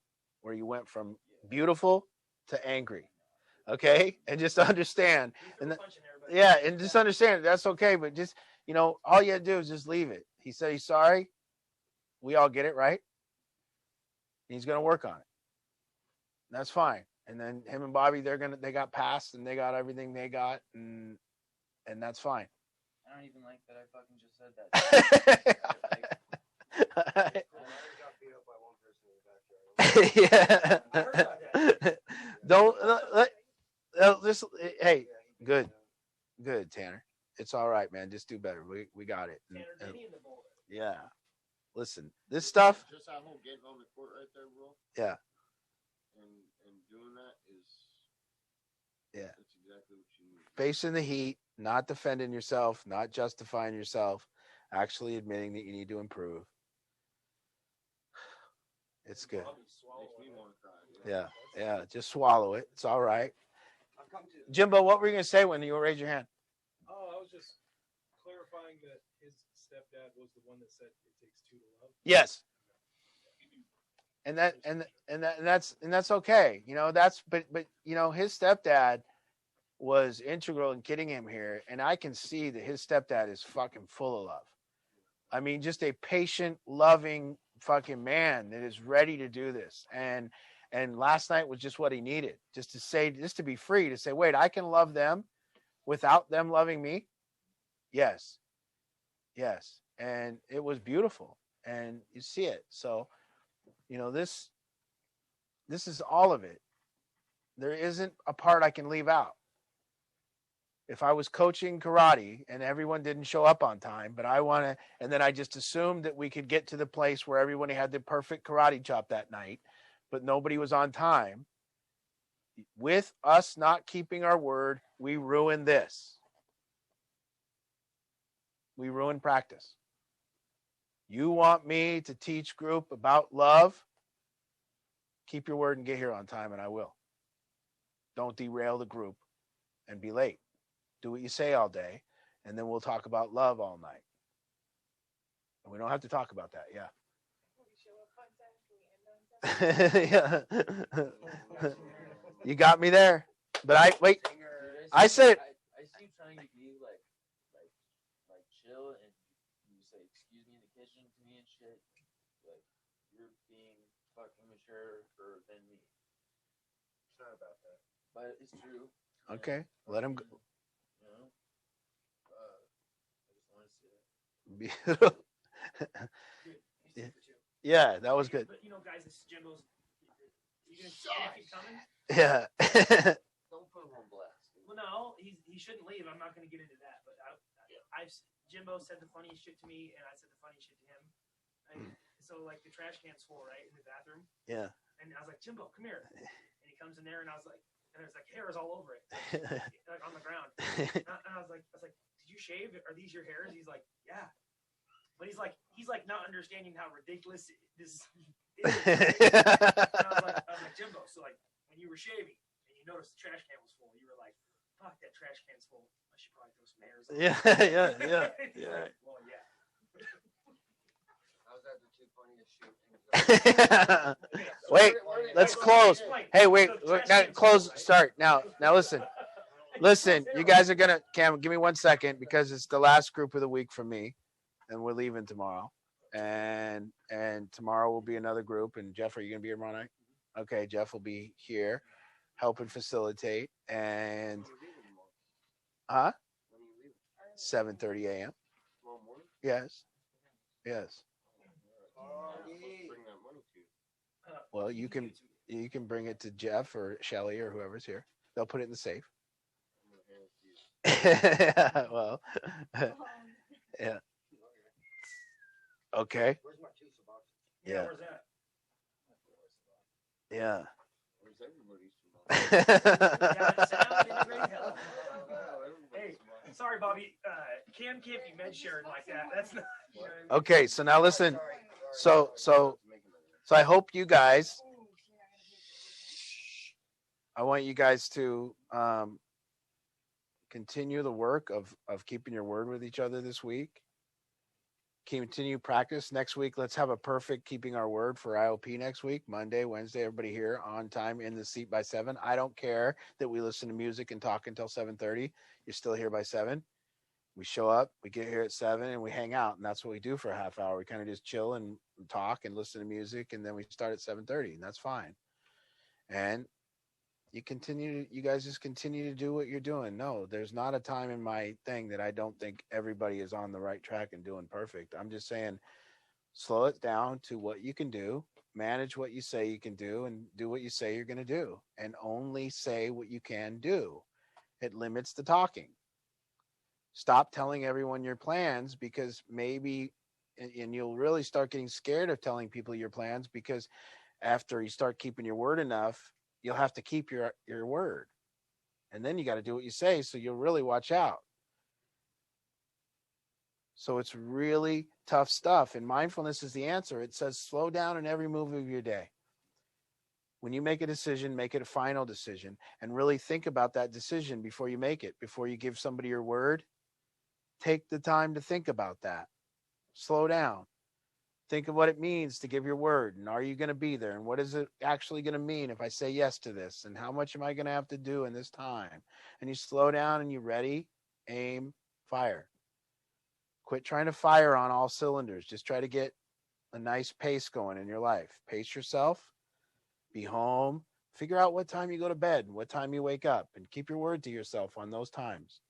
from beautiful to angry. Okay, and just understand, and and just understand that's okay. But just all you had to do is just leave it. He said he's sorry. We all get it, right? He's gonna work on it. That's fine. And then him and Bobby, they got past and they got everything they got, and that's fine. I don't even like that I fucking just said that. Yeah. Don't just hey, good, Tanner. It's all right, man. Just do better. We got it. Yeah. Listen, this stuff. Just that whole getting on the court right there, bro. Yeah. And doing that is. Yeah. That's exactly what you need. Facing the heat, not defending yourself, not justifying yourself, actually admitting that you need to improve. It's good. Makes me want to cry. Yeah. Just swallow it. It's all right. Jimbo, what were you going to say when you raised your hand? Oh, I was just clarifying that his stepdad was the one that said it takes two to love. Yes. And that's okay. But his stepdad was integral in getting him here, and I can see that his stepdad is fucking full of love. I mean, just a patient, loving fucking man that is ready to do this. And last night was just what he needed, just to be free, to say, wait, I can love them without them loving me. Yes. And it was beautiful, and you see it. So, this is all of it. There isn't a part I can leave out. If I was coaching karate and everyone didn't show up on time, but and then I just assumed that we could get to the place where everybody had the perfect karate chop that night, but nobody was on time. With us not keeping our word, we ruin this. We ruin practice. You want me to teach group about love? Keep your word and get here on time, and I will. Don't derail the group and be late. Do what you say all day, and then we'll talk about love all night. And we don't have to talk about that. Yeah. Yeah. You got me there. But I said I see you trying to be like chill, and you say excuse me in the kitchen to me and shit. Like you're being fucking mature than me. Sorry about that. But it's true. Okay. Let him go. I just want to say Yeah, that was good. But guys, this is Jimbo's. You gonna keep coming? Yeah. Don't put him on blast. Well, no, he shouldn't leave. I'm not going to get into that. But Jimbo said the funniest shit to me, and I said the funniest shit to him. So like the trash can's full, right, in the bathroom. Yeah. And I was like, Jimbo, come here. And he comes in there, and I was like, and there's like hairs all over it, like on the ground. And I was like, did you shave? Are these your hairs? He's like, yeah. But he's like not understanding how ridiculous this is. And I was like, Jimbo, so like when you were shaving and you noticed the trash can was full, you were like, fuck, that trash can's full. I should probably throw some hairs on. Yeah. Like, well, yeah. How's that the two funniest shit? Wait, let's close. Hey, wait, now close. Start now. Now listen. You guys are gonna Cam. Give me 1 second because it's the last group of the week for me, and we're leaving tomorrow. And tomorrow will be another group. And Jeff, are you gonna be here tomorrow night? Okay, Jeff will be here, helping facilitate. And 7:30 a.m. Yes. Yes. Bring that money to you. Well, you can bring it to Jeff or Shelly or whoever's here. They'll put it in the safe. Well, yeah. Okay. Where's my two box? Yeah. Where's that? Yeah. Where's everybody's Hey, sorry, Bobby. Cam can't be med sharing like that. That's not. You know what I mean? Okay, so now listen. So I hope you guys. I want you guys to continue the work of keeping your word with each other this week. Continue practice next week. Let's have a perfect keeping our word for IOP next week. Monday, Wednesday, everybody here on time in the seat by 7. I don't care that we listen to music and talk until 7:30. You're still here by 7. We show up, we get here at 7 and we hang out. And that's what we do for a half hour. We kind of just chill and talk and listen to music. And then we start at 7:30 and that's fine. And you guys just continue to do what you're doing. No, there's not a time in my thing that I don't think everybody is on the right track and doing perfect. I'm just saying, slow it down to what you can do, manage what you say you can do, and do what you say you're going to do, and only say what you can do. It limits the talking. Stop telling everyone your plans because maybe, and you'll really start getting scared of telling people your plans because after you start keeping your word enough, you'll have to keep your word. And then you got to do what you say. So you'll really watch out. So it's really tough stuff. And mindfulness is the answer. It says slow down in every move of your day. When you make a decision, make it a final decision and really think about that decision before you make it. Before you give somebody your word, take the time to think about that. Slow down. Think of what it means to give your word. And are you going to be there? And what is it actually going to mean if I say yes to this? And how much am I going to have to do in this time? And you slow down and you ready, aim, fire. Quit trying to fire on all cylinders. Just try to get a nice pace going in your life. Pace yourself. Be home. Figure out what time you go to bed and what time you wake up. And keep your word to yourself on those times.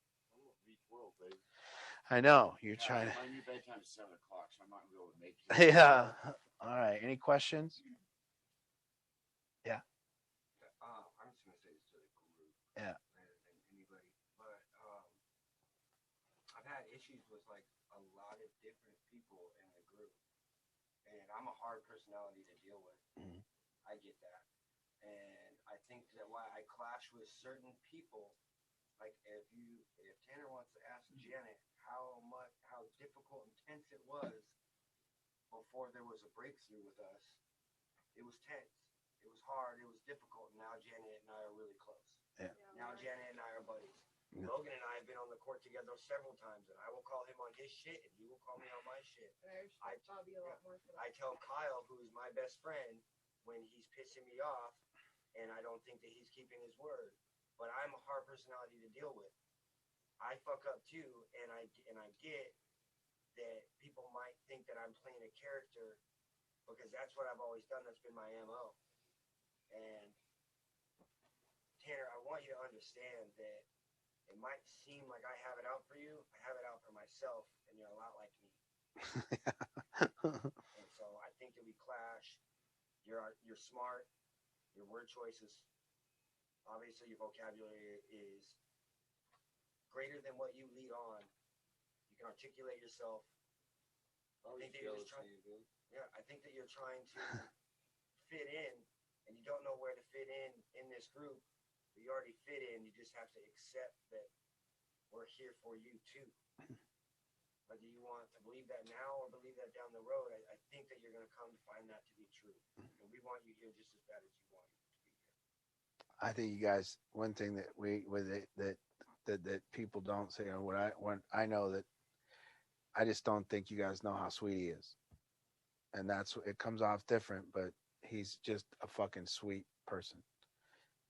I know. You're trying to. My new bedtime is 7 o'clock, so I'm not going to be able to make it. Yeah. All right. Any questions? Yeah. I'm just gonna say this to the group. Yeah. Rather than anybody, but I've had issues with like a lot of different people in the group, and I'm a hard personality to deal with. Mhm. I get that, and I think that why I clash with certain people, like if Tanner wants to ask Janet how difficult and tense it was before there was a breakthrough with us, it was tense. It was hard. It was difficult. Now Janet and I are really close. Yeah. Now Janet and I are buddies. Yeah. Logan and I have been on the court together several times, and I will call him on his shit, and he will call me on my shit. And I respect Bobby a lot more for that. I tell Kyle, who is my best friend, when he's pissing me off, and I don't think that he's keeping his word. But I'm a hard personality to deal with. I fuck up too, and I get that people might think that I'm playing a character because that's what I've always done. That's been my MO. And Tanner, I want you to understand that it might seem like I have it out for you. I have it out for myself, and you're a lot like me. And so I think that we clash. You're smart. Your word choices, obviously, your vocabulary is greater than what you lead on. You can articulate yourself. I think that you're just trying. Yeah, I think that you're trying to fit in, and you don't know where to fit in this group. But you already fit in. You just have to accept that we're here for you too. Whether you want to believe that now or believe that down the road, I think that you're going to come to find that to be true. And we want you here just as bad as you want you to be here. I think you guys. One thing that that people don't say, or what I know that I just don't think you guys know how sweet he is, and it comes off different, but he's just a fucking sweet person,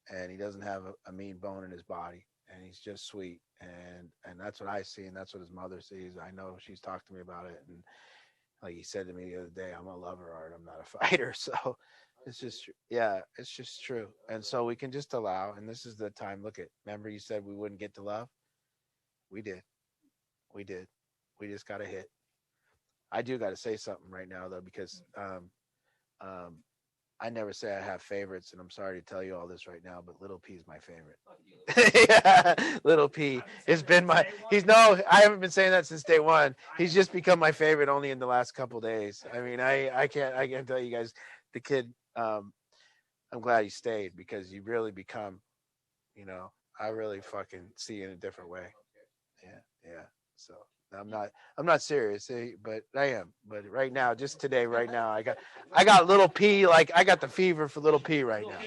and he doesn't have a mean bone in his body, and he's just sweet, and that's what I see, and that's what his mother sees. I know she's talked to me about it, and like he said to me the other day, I'm a lover, Art. I'm not a fighter, so. It's just, yeah, it's just true. And so we can just allow, and this is the time. Remember you said we wouldn't get to love? We did. We just got a hit. I do got to say something right now though, because I never say I have favorites, and I'm sorry to tell you all this right now, but Little P is my favorite. Yeah, Little P has been my. I haven't been saying that since day one. He's just become my favorite only in the last couple days. I mean, I can't tell you guys, the kid. I'm glad he stayed, because you really become, I really fucking see you in a different way. Yeah. So I'm not serious, but I am. But right now, just today, right now, I got Little P. Like, I got the fever for Little P right now.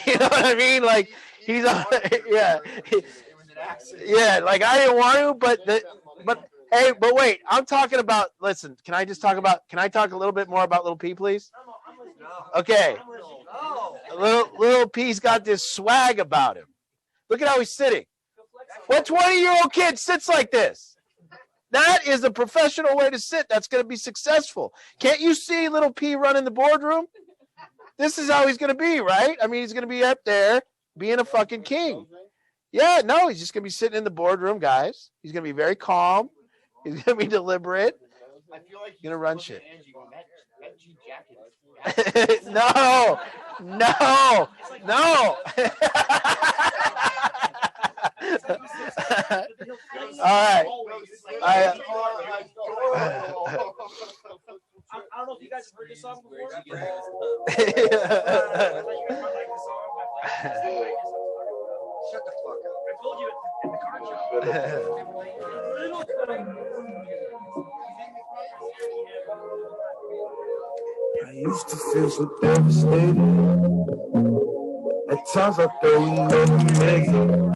You know what I mean? Like, he's on. Yeah. Yeah. Like, I didn't want to, but hey, but wait, I'm talking about. Listen, can I talk a little bit more about Little P, please? Okay. Little P's got this swag about him. Look at how he's sitting. What 20-year-old kid sits like this? That is a professional way to sit. That's going to be successful. Can't you see Little P running the boardroom? This is how he's going to be, right? I mean, he's going to be up there being a fucking king. Yeah, no, he's just going to be sitting in the boardroom, guys. He's going to be very calm. He's going to be deliberate. I feel like he's going to run shit. No. All right. I don't know if you guys have heard this song before. Shut the fuck up. I told you in the car I used to feel so devastated. At times I thought we never make it.